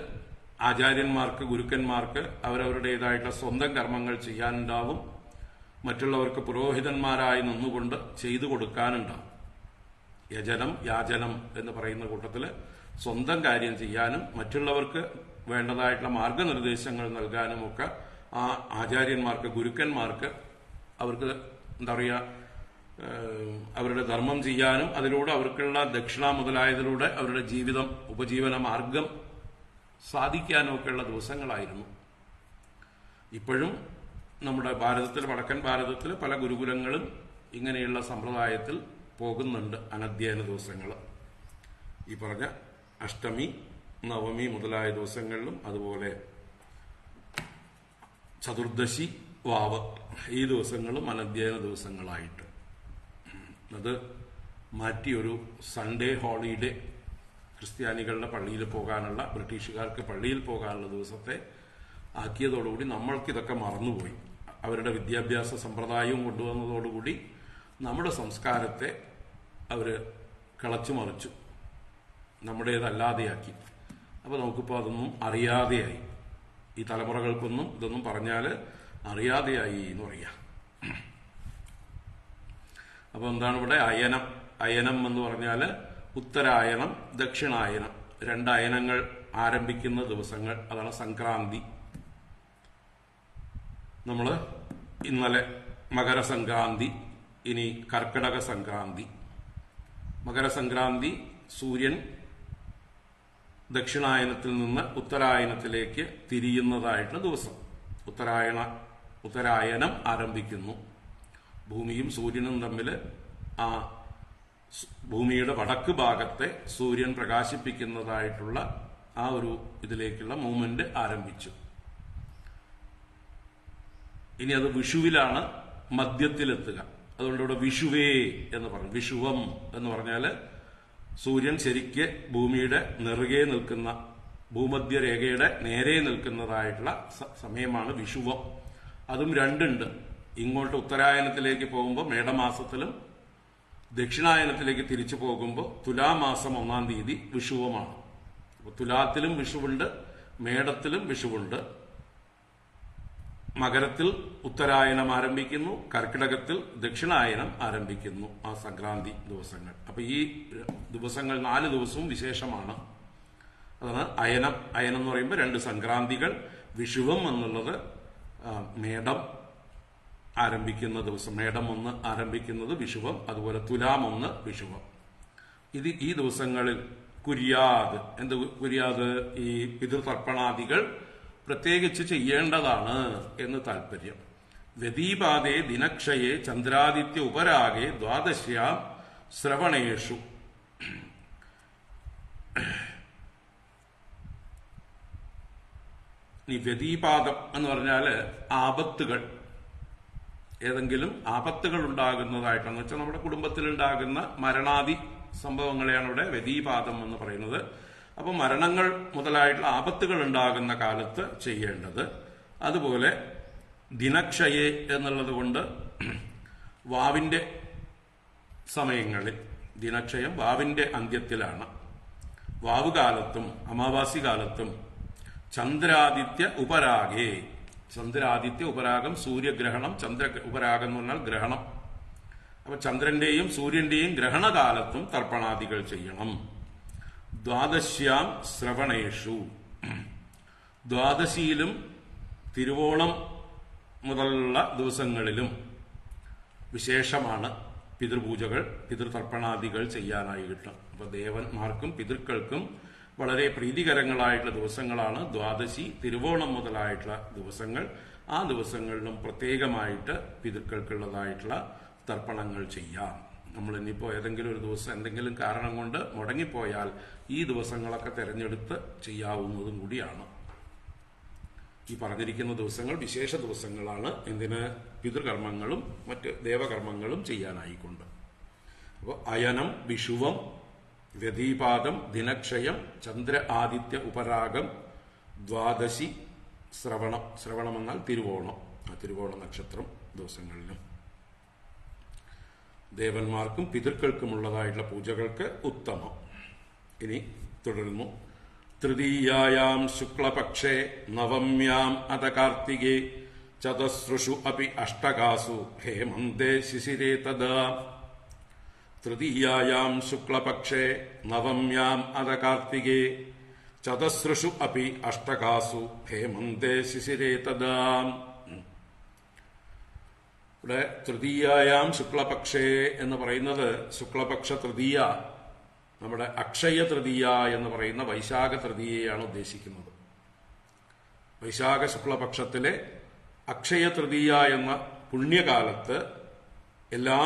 ആചാര്യന്മാർക്ക്, ഗുരുക്കന്മാർക്ക് അവരവരുടേതായിട്ടുള്ള സ്വന്തം കർമ്മങ്ങൾ ചെയ്യാനുണ്ടാവും. മറ്റുള്ളവർക്ക് പുരോഹിതന്മാരായി നിന്നുകൊണ്ട് ചെയ്തു കൊടുക്കാനുണ്ടാവും. യജനം, യാചനം എന്ന് പറയുന്ന കൂട്ടത്തില് സ്വന്തം കാര്യം ചെയ്യാനും മറ്റുള്ളവർക്ക് വേണ്ടതായിട്ടുള്ള മാർഗനിർദ്ദേശങ്ങൾ നൽകാനുമൊക്കെ ആ ആചാര്യന്മാർക്ക്, ഗുരുക്കന്മാർക്ക്, അവർക്ക് എന്താ പറയുക, അവരുടെ ധർമ്മം ചെയ്യാനും അതിലൂടെ അവർക്കുള്ള ദക്ഷിണ മുതലായതിലൂടെ അവരുടെ ജീവിതം, ഉപജീവന മാർഗം സാധിക്കാനും ഒക്കെയുള്ള ദിവസങ്ങളായിരുന്നു. ഇപ്പോഴും നമ്മുടെ ഭാരതത്തിൽ, വടക്കൻ ഭാരതത്തിൽ പല ഗുരുകുലങ്ങളും ഇങ്ങനെയുള്ള സമ്പ്രദായത്തിൽ പോകുന്നുണ്ട്. അനധ്യയന ദിവസങ്ങൾ ഈ പറഞ്ഞ അഷ്ടമി, നവമി മുതലായ ദിവസങ്ങളിലും അതുപോലെ ചതുർദശി, വാവ് ഈ ദിവസങ്ങളും അനധ്യയന ദിവസങ്ങളായിട്ട് അത് മാറ്റി ഒരു സൺഡേ ഹോളിഡേ ക്രിസ്ത്യാനികളുടെ പള്ളിയിൽ പോകാനുള്ള, ബ്രിട്ടീഷുകാർക്ക് പള്ളിയിൽ പോകാനുള്ള ദിവസത്തെ ആക്കിയതോടുകൂടി നമ്മൾക്കിതൊക്കെ മറന്നുപോയി. അവരുടെ വിദ്യാഭ്യാസ സമ്പ്രദായവും കൊണ്ടുവന്നതോടുകൂടി നമ്മുടെ സംസ്കാരത്തെ അവർ കിളച്ചു മറിച്ചു, നമ്മുടേതല്ലാതെയാക്കി. അപ്പോൾ നമുക്കിപ്പോൾ അതൊന്നും അറിയാതെയായി. ഈ തലമുറകൾക്കൊന്നും ഇതൊന്നും പറഞ്ഞാൽ അറിയാതെയായി എന്ന് പറയാം. അപ്പോൾ എന്താണ് ഇവിടെ അയനം? അയനം എന്ന് പറഞ്ഞാൽ ഉത്തരായനം, ദക്ഷിണായനം, 2 അയനങ്ങൾ ആരംഭിക്കുന്ന ദിവസങ്ങൾ. അതാണ് സംക്രാന്തി. നമ്മൾ ഇന്നലെ മകരസംക്രാന്തി, ഇനി കർക്കിടക സംക്രാന്തി. മകരസംക്രാന്തി സൂര്യൻ ദക്ഷിണായനത്തിൽ നിന്ന് ഉത്തരായനത്തിലേക്ക് തിരിയുന്നതായിട്ടുള്ള ദിവസം. ഉത്തരായനം ആരംഭിക്കുന്നു. ഭൂമിയും സൂര്യനും തമ്മിൽ ആ ഭൂമിയുടെ വടക്ക് ഭാഗത്തെ സൂര്യൻ പ്രകാശിപ്പിക്കുന്നതായിട്ടുള്ള ആ ഒരു ഇതിലേക്കുള്ള മൂവ്മെന്റ് ആരംഭിച്ചു. ഇനി അത് വിഷുവിലാണ് മധ്യത്തിലെത്തുക. അതുകൊണ്ട് ഇവിടെ വിഷുവേ എന്ന് പറഞ്ഞു. വിഷുവം എന്ന് പറഞ്ഞാൽ സൂര്യൻ ശരിക്ക് ഭൂമിയുടെ നെറുകെ നിൽക്കുന്ന, ഭൂമധ്യരേഖയുടെ നേരെ നിൽക്കുന്നതായിട്ടുള്ള സമയമാണ് വിഷുവം. അതും 2 ഉണ്ട്. ഇങ്ങോട്ട് ഉത്തരായനത്തിലേക്ക് പോകുമ്പോൾ മേടമാസത്തിലും ദക്ഷിണായനത്തിലേക്ക് തിരിച്ചു പോകുമ്പോൾ തുലാമാസം 1-ാം തീയതി വിഷുവമാണ്. അപ്പോൾ തുലാത്തിലും വിഷുവുണ്ട്, മേടത്തിലും വിഷുവുണ്ട്. മകരത്തിൽ ഉത്തരായനം ആരംഭിക്കുന്നു, കർക്കിടകത്തിൽ ദക്ഷിണായനം ആരംഭിക്കുന്നു. ആ സംക്രാന്തി ദിവസങ്ങൾ. അപ്പൊ ഈ ദിവസങ്ങൾ 4 ദിവസവും വിശേഷമാണ്. അതാണ് അയനം. അയനം എന്ന് പറയുമ്പോൾ 2 സംക്രാന്തികൾ. വിഷുവം എന്നുള്ളത് മേടം ആരംഭിക്കുന്ന ദിവസം. മേടം 1 ആരംഭിക്കുന്നത് വിഷുവം. അതുപോലെ തുലാം 1 വിഷുവം. ഈ ദിവസങ്ങളിൽ കുര്യാത്, എന്ത് കുര്യാത്? ഈ പിതൃതർപ്പണാദികൾ പ്രത്യേകിച്ച് ചെയ്യേണ്ടതാണ് എന്ന് താല്പര്യം. വ്യതീപാദേ ദിനക്ഷയെ ചന്ദ്രാദിത്യ ഉപരാഗേ ദ്വാദശ്യാം ശ്രവണേഷു. ഈ വ്യതീപാദം എന്ന് പറഞ്ഞാൽ ആപത്തുകൾ, ഏതെങ്കിലും ആപത്തുകൾ ഉണ്ടാകുന്നതായിട്ടെന്ന് വെച്ചാൽ നമ്മുടെ കുടുംബത്തിലുണ്ടാകുന്ന മരണാദി സംഭവങ്ങളെയാണ് ഇവിടെ വ്യതീപാദം എന്ന് പറയുന്നത്. അപ്പൊ മരണങ്ങൾ മുതലായിട്ടുള്ള ആപത്തുകൾ ഉണ്ടാകുന്ന കാലത്ത് ചെയ്യേണ്ടത്. അതുപോലെ ദിനക്ഷയെ എന്നുള്ളത് കൊണ്ട് വാവിന്റെ സമയങ്ങളിൽ, ദിനക്ഷയം വാവിന്റെ അന്ത്യത്തിലാണ്. വാവുകാലത്തും അമാവാസി കാലത്തും ചന്ദ്രാദിത്യ ഉപരാഗേ. ചന്ദ്രാദിത്യ ഉപരാഗം സൂര്യഗ്രഹണം. ചന്ദ്ര ഉപരാഗം എന്ന് പറഞ്ഞാൽ ഗ്രഹണം. അപ്പൊ ചന്ദ്രന്റെയും സൂര്യന്റെയും ഗ്രഹണകാലത്തും തർപ്പണാദികൾ ചെയ്യണം. ദ്വാദശ്യാം ശ്രവണേഷു. ദ്വാദശിയിലും തിരുവോണം മുതലുള്ള ദിവസങ്ങളിലും വിശേഷമാണ് പിതൃപൂജകൾ, പിതൃതർപ്പണാദികൾ ചെയ്യാനായി കിട്ടും. അപ്പൊ ദേവന്മാർക്കും പിതൃക്കൾക്കും വളരെ പ്രീതികരങ്ങളായിട്ടുള്ള ദിവസങ്ങളാണ് ദ്വാദശി, തിരുവോണം മുതലായിട്ടുള്ള ദിവസങ്ങൾ. ആ ദിവസങ്ങളിലും പ്രത്യേകമായിട്ട് പിതൃക്കൾക്കുള്ളതായിട്ടുള്ള തർപ്പണങ്ങൾ ചെയ്യാം. നമ്മൾ ഇനിയിപ്പോൾ ഏതെങ്കിലും ഒരു ദിവസം എന്തെങ്കിലും കാരണം കൊണ്ട് മുടങ്ങിപ്പോയാൽ ഈ ദിവസങ്ങളൊക്കെ തിരഞ്ഞെടുത്ത് ചെയ്യാവുന്നതും കൂടിയാണ്. ഈ പറഞ്ഞിരിക്കുന്ന ദിവസങ്ങൾ വിശേഷ ദിവസങ്ങളാണ്. എന്തിന്? പിതൃകർമ്മങ്ങളും മറ്റ് ദേവകർമ്മങ്ങളും ചെയ്യാനായിക്കൊണ്ട്. അപ്പോൾ അയനം, വിഷുവം, വ്യതീപാദം, ദിനക്ഷയം, ചന്ദ്ര ആദിത്യ ഉപരാഗം, ദ്വാദശി, ശ്രവണം. ശ്രവണം എന്നാൽ തിരുവോണം. ആ തിരുവോണ നക്ഷത്രം ദിവസങ്ങളിലും ദേവന്മാർക്കും പിതൃക്കൾക്കുമുള്ളതായിട്ടുള്ള പൂജകൾക്ക് ഉത്തമം. ഇനി തുടരുന്നു. തൃതീയായാം ശുക്ലപക്ഷേ നവമ്യാം അത കാർത്തികേ ചതസ്രുഷു അപി അഷ്ടകാസു ഹേമന്തേ ശിശിരേ തദാ. തൃതീയായാം ശുക്ലപക്ഷേ നവമ്യാം അത കാർത്തികേ ചതസ്രുഷു അപി അഷ്ടകാസു ഹേമന്തേ ശിശിരേ തദാ. ഇവിടെ തൃതീയായാം ശുക്ലപക്ഷേ എന്ന് പറയുന്നത് ശുക്ലപക്ഷ തൃതീയ, നമ്മുടെ അക്ഷയ തൃതീയ എന്ന് പറയുന്ന വൈശാഖ തൃതീയയാണ് ഉദ്ദേശിക്കുന്നത്. വൈശാഖ ശുക്ലപക്ഷത്തിലെ അക്ഷയ തൃതീയ എന്ന പുണ്യകാലത്ത് എല്ലാ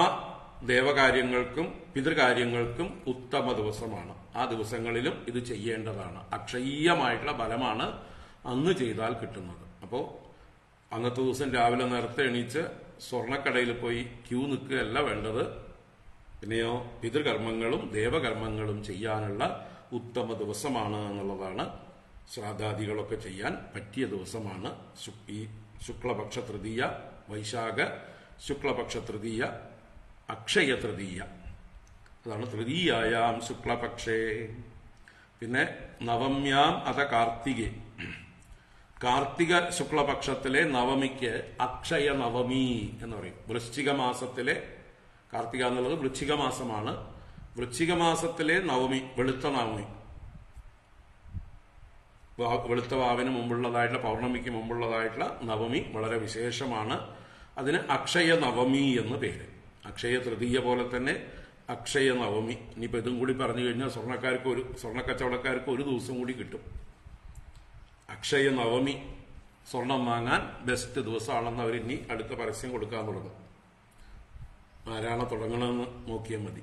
ദേവകാര്യങ്ങൾക്കും പിതൃകാര്യങ്ങൾക്കും ഉത്തമ ദിവസമാണ്. ആ ദിവസങ്ങളിലും ഇത് ചെയ്യേണ്ടതാണ്. അക്ഷയീയമായിട്ടുള്ള ഫലമാണ് അന്ന് ചെയ്താൽ കിട്ടുന്നത്. അപ്പോൾ അന്നത്തെ ദിവസം രാവിലെ നേരത്തെ എണീച്ച് സ്വർണ്ണക്കടയിൽ പോയി ക്യൂ നിൽക്കുകയല്ല വേണ്ടത്. പിന്നെയോ പിതൃകർമ്മങ്ങളും ദേവകർമ്മങ്ങളും ചെയ്യാനുള്ള ഉത്തമ ദിവസമാണ് എന്നുള്ളതാണ്. ശ്രാദ്ധാദികളൊക്കെ ചെയ്യാൻ പറ്റിയ ദിവസമാണ് ഈ ശുക്ലപക്ഷ തൃതീയ, വൈശാഖ ശുക്ലപക്ഷ തൃതീയ, അക്ഷയ തൃതീയ. അതാണ് തൃതീയായാം ശുക്ലപക്ഷേ. പിന്നെ നവമ്യാം അത കാർത്തികേ. കാർത്തിക ശുക്ലപക്ഷത്തിലെ നവമിക്ക് അക്ഷയ നവമി എന്ന് പറയും. വൃശ്ചിക മാസത്തിലെ കാർത്തിക എന്നുള്ളത് വൃശ്ചിക മാസമാണ്. വൃശ്ചിക മാസത്തിലെ നവമി, വെളുത്ത നവമി, വെളുത്ത വാവിന് മുമ്പുള്ളതായിട്ടുള്ള പൗർണമിക്ക് മുമ്പുള്ളതായിട്ടുള്ള നവമി വളരെ വിശേഷമാണ്. അതിന് അക്ഷയ നവമി എന്ന് പേര്. അക്ഷയ തൃതീയ പോലെ തന്നെ അക്ഷയ നവമി. ഇനിയിപ്പോൾ ഇതും കൂടി പറഞ്ഞു കഴിഞ്ഞാൽ സ്വർണ്ണക്കച്ചവടക്കാർക്ക് ഒരു ദിവസം കൂടി കിട്ടും. അക്ഷയ നവമി സ്വർണം വാങ്ങാൻ ബെസ്റ്റ് ദിവസമാണെന്ന് അവർ ഇനി അടുത്ത പരസ്യം കൊടുക്കാൻ തുടങ്ങും. ആരാണ് തുടങ്ങണമെന്ന് നോക്കിയാൽ മതി.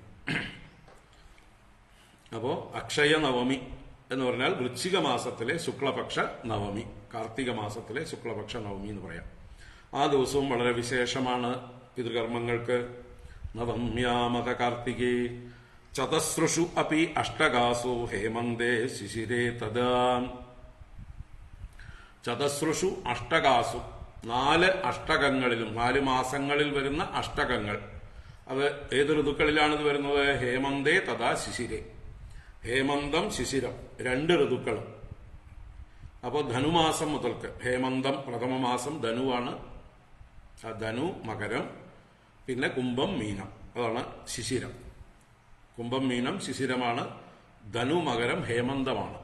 അപ്പോൾ അക്ഷയ നവമി എന്ന് പറഞ്ഞാൽ വൃശ്ചിക മാസത്തിലെ ശുക്ലപക്ഷ നവമി, കാർത്തിക മാസത്തിലെ ശുക്ലപക്ഷ നവമി എന്ന് പറയാം. ആ ദിവസവും വളരെ വിശേഷമാണ് പിതൃകർമ്മങ്ങൾക്ക്. നവമ്യാമത കാർത്തികേ ചതസ്രുഷു അപി അഷ്ടകാസു ഹേമന്തേ ശിശിരേ തദാ. ചതസ്രുഷു അഷ്ടകാസു, 4 അഷ്ടകങ്ങളിലും 4 മാസങ്ങളിൽ വരുന്ന അഷ്ടകങ്ങൾ. അത് ഏത് ഋതുക്കളിലാണ് ഇത് വരുന്നത്? ഹേമന്തേ തഥാ ശിശിരേ. ഹേമന്തം, ശിശിരം 2 ഋതുക്കൾ. അപ്പോൾ ധനുമാസം മുതൽക്ക്, ഹേമന്തം പ്രഥമ മാസം ധനുവാണ്, ധനു മകരം, പിന്നെ കുംഭം മീനം, അതാണ് ശിശിരം. കുംഭം മീനം ശിശിരമാണ്. ധനു മകരം ഹേമന്തമാണ്.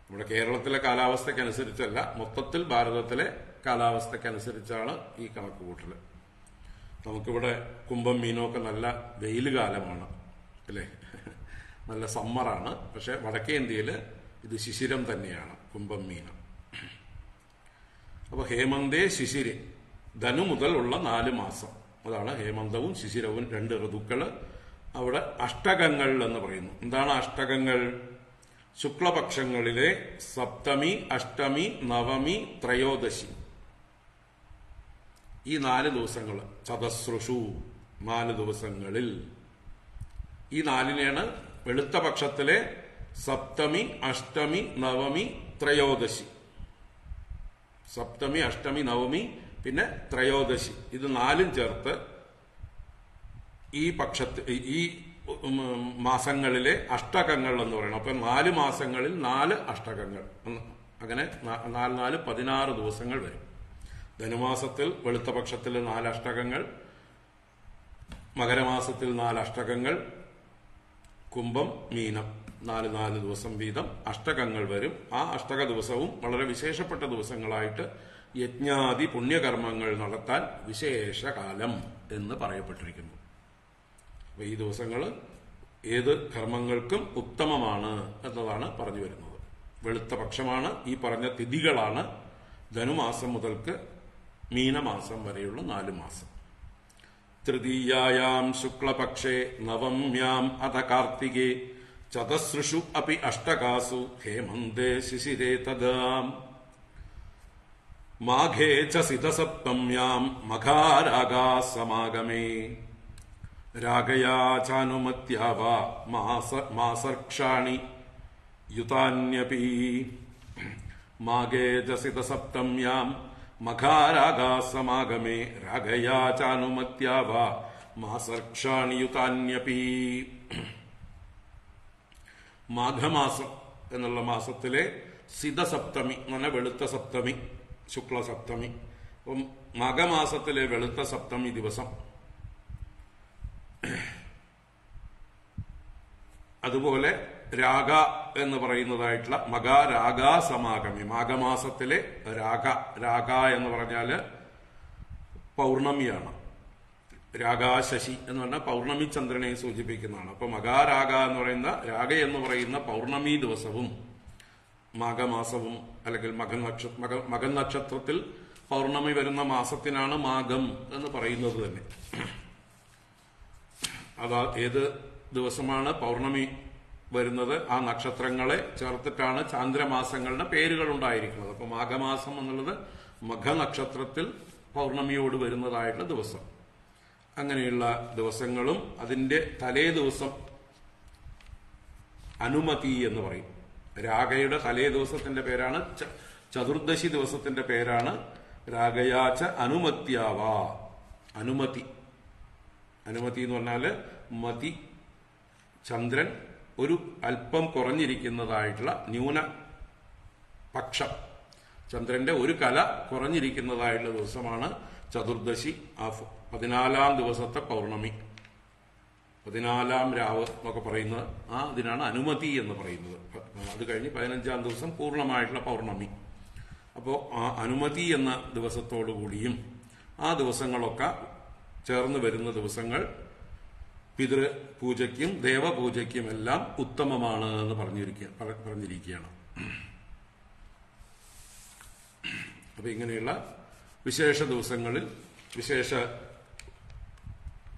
നമ്മുടെ കേരളത്തിലെ കാലാവസ്ഥക്കനുസരിച്ചല്ല, മൊത്തത്തിൽ ഭാരതത്തിലെ കാലാവസ്ഥക്കനുസരിച്ചാണ് ഈ കണക്കുകൂട്ടൽ. നമുക്കിവിടെ കുംഭം മീനമൊക്കെ നല്ല വെയിൽ കാലമാണ് അല്ലേ, നല്ല സമ്മറാണ്. പക്ഷെ വടക്കേ ഇന്ത്യയിൽ ഇത് ശിശിരം തന്നെയാണ്, കുംഭം മീനം. അപ്പോൾ ഹേമന്തേ ശിശിരെ, ധനു മുതൽ ഉള്ള 4 മാസം, അതാണ് ഹേമന്തവും ശിശിരവും 2 ഋതുക്കള്. അവിടെ അഷ്ടകങ്ങൾ എന്ന് പറയുന്നു. എന്താണ് അഷ്ടകങ്ങൾ? ശുക്ലപക്ഷങ്ങളിലെ സപ്തമി, അഷ്ടമി, നവമി, ത്രയോദശി, ഈ 4 ദിവസങ്ങൾ. ചതസ്രുഷു 4 ദിവസങ്ങളിൽ. ഈ 4നെയാണ് വെളുത്ത പക്ഷത്തിലെ സപ്തമി, അഷ്ടമി, നവമി, ത്രയോദശി. സപ്തമി, അഷ്ടമി, നവമി, പിന്നെ ത്രയോദശി, ഇത് 4ഉം ചേർത്ത് ഈ മാസങ്ങളിലെ അഷ്ടകങ്ങൾ എന്ന് പറയുന്നത്. അപ്പൊ 4 മാസങ്ങളിൽ 4 അഷ്ടകങ്ങൾ, അങ്ങനെ 4 16 ദിവസങ്ങൾ വരും. ധനുമാസത്തിൽ വെളുത്ത പക്ഷത്തിൽ 4 അഷ്ടകങ്ങൾ, മകരമാസത്തിൽ 4 അഷ്ടകങ്ങൾ, കുംഭം മീനം 4 ദിവസം വീതം അഷ്ടകങ്ങൾ വരും. ആ അഷ്ടക ദിവസവും വളരെ വിശേഷപ്പെട്ട ദിവസങ്ങളായിട്ട് യജ്ഞാദി പുണ്യകർമ്മങ്ങൾ നടത്താൻ വിശേഷകാലം എന്ന് പറയപ്പെട്ടിരിക്കുന്നു. അപ്പൊ ഈ ദിവസങ്ങൾ ഏത് കർമ്മങ്ങൾക്കും ഉത്തമമാണ് എന്നതാണ് പറഞ്ഞു വരുന്നത്. വെളുത്ത പക്ഷമാണ്, ഈ പറഞ്ഞ തിഥികളാണ് ധനുമാസം മുതൽക്ക് മീനമാസം വരെയുള്ള 4 മാസം. തൃതീയായാം ശുക്ലപക്ഷേ നവമ്യാം അത കാർത്തികേ ചതസ്രുഷു അപി അഷ്ടകാസു ഹേമന്തേ ശിശിരേ തദാ. മാഘേ ച സിതസപ്തമ്യാം മഘാരാഗാ സമാഗമേ രാഗയാ ചാനുമത്യാവ മാസർക്ഷാണി യുതാന്യപി. മാഘേ ച സിതസപ്തമ്യാം മഘാരാഗാ സമാഗമേ രാഗയാ ചാനുമത്യാവ മാസർക്ഷാണി യുതാന്യപി. മാഘമാസം എന്നുള്ള മാസത്തിലെ സിതസപ്തമി എന്ന് പറഞ്ഞാൽ വെളുത്ത സപ്തമി, ശുക്ലസപ്തമി. അപ്പം മാഘമാസത്തിലെ വെളുത്ത സപ്തമി ദിവസം, അതുപോലെ രാഗ എന്ന് പറയുന്നതായിട്ടുള്ള മഘാരാഗാ സമാഗമി, മാഘമാസത്തിലെ രാഗ എന്ന് പറഞ്ഞാല് പൗർണമിയാണ്. രാഗാശശി എന്ന് പറഞ്ഞാൽ പൗർണമി ചന്ദ്രനെ സൂചിപ്പിക്കുന്നതാണ്. അപ്പൊ മഘാരാഗ എന്ന് പറയുന്ന രാഗ എന്ന് പറയുന്ന പൗർണമി ദിവസവും മാഘമാസവും അല്ലെങ്കിൽ മകൻ നക്ഷത്രത്തിൽ പൗർണമി വരുന്ന മാസത്തിനാണ് മാഘം എന്ന് പറയുന്നത് തന്നെ. അതാ ഏത് ദിവസമാണ് പൗർണമി വരുന്നത് ആ നക്ഷത്രങ്ങളെ ചേർത്തിട്ടാണ് ചാന്ദ്രമാസങ്ങളുടെ പേരുകൾ ഉണ്ടായിരിക്കുന്നത്. അപ്പൊ മാഘമാസം എന്നുള്ളത് മഘനക്ഷത്രത്തിൽ പൗർണമിയോട് വരുന്നതായിട്ടുള്ള ദിവസം. അങ്ങനെയുള്ള ദിവസങ്ങളും അതിന്റെ തലേ ദിവസം അനുമതി എന്ന് പറയും. രാഗയുടെ തലേ ദിവസത്തിന്റെ പേരാണ് ചതുർദശി ദിവസത്തിന്റെ പേരാണ് രാഗയാച്ച അനുമത്യാവ. അനുമതി അനുമതി എന്ന് പറഞ്ഞാല് മതി ചന്ദ്രൻ ഒരു അല്പം കുറഞ്ഞിരിക്കുന്നതായിട്ടുള്ള ന്യൂനപക്ഷം, ചന്ദ്രന്റെ ഒരു കല കുറഞ്ഞിരിക്കുന്നതായിട്ടുള്ള ദിവസമാണ് ചതുർദശി. 14-ാം ദിവസത്തെ പൗർണമി, 14-ാം രാവ് എന്നൊക്കെ പറയുന്നത് അതിനാണ് അനുമതി എന്ന് പറയുന്നത്. അത് കഴിഞ്ഞ് 15-ാം ദിവസം പൂർണ്ണമായിട്ടുള്ള പൗർണമി. അപ്പോൾ ആ അനുമതി എന്ന ദിവസത്തോടുകൂടിയും ആ ദിവസങ്ങളൊക്കെ ചേർന്ന് വരുന്ന ദിവസങ്ങൾ പിതൃപൂജയ്ക്കും ദേവപൂജയ്ക്കും എല്ലാം ഉത്തമമാണ് എന്ന് പറഞ്ഞിരിക്കുകയാണ്. അപ്പൊ ഇങ്ങനെയുള്ള വിശേഷ ദിവസങ്ങളിൽ, വിശേഷ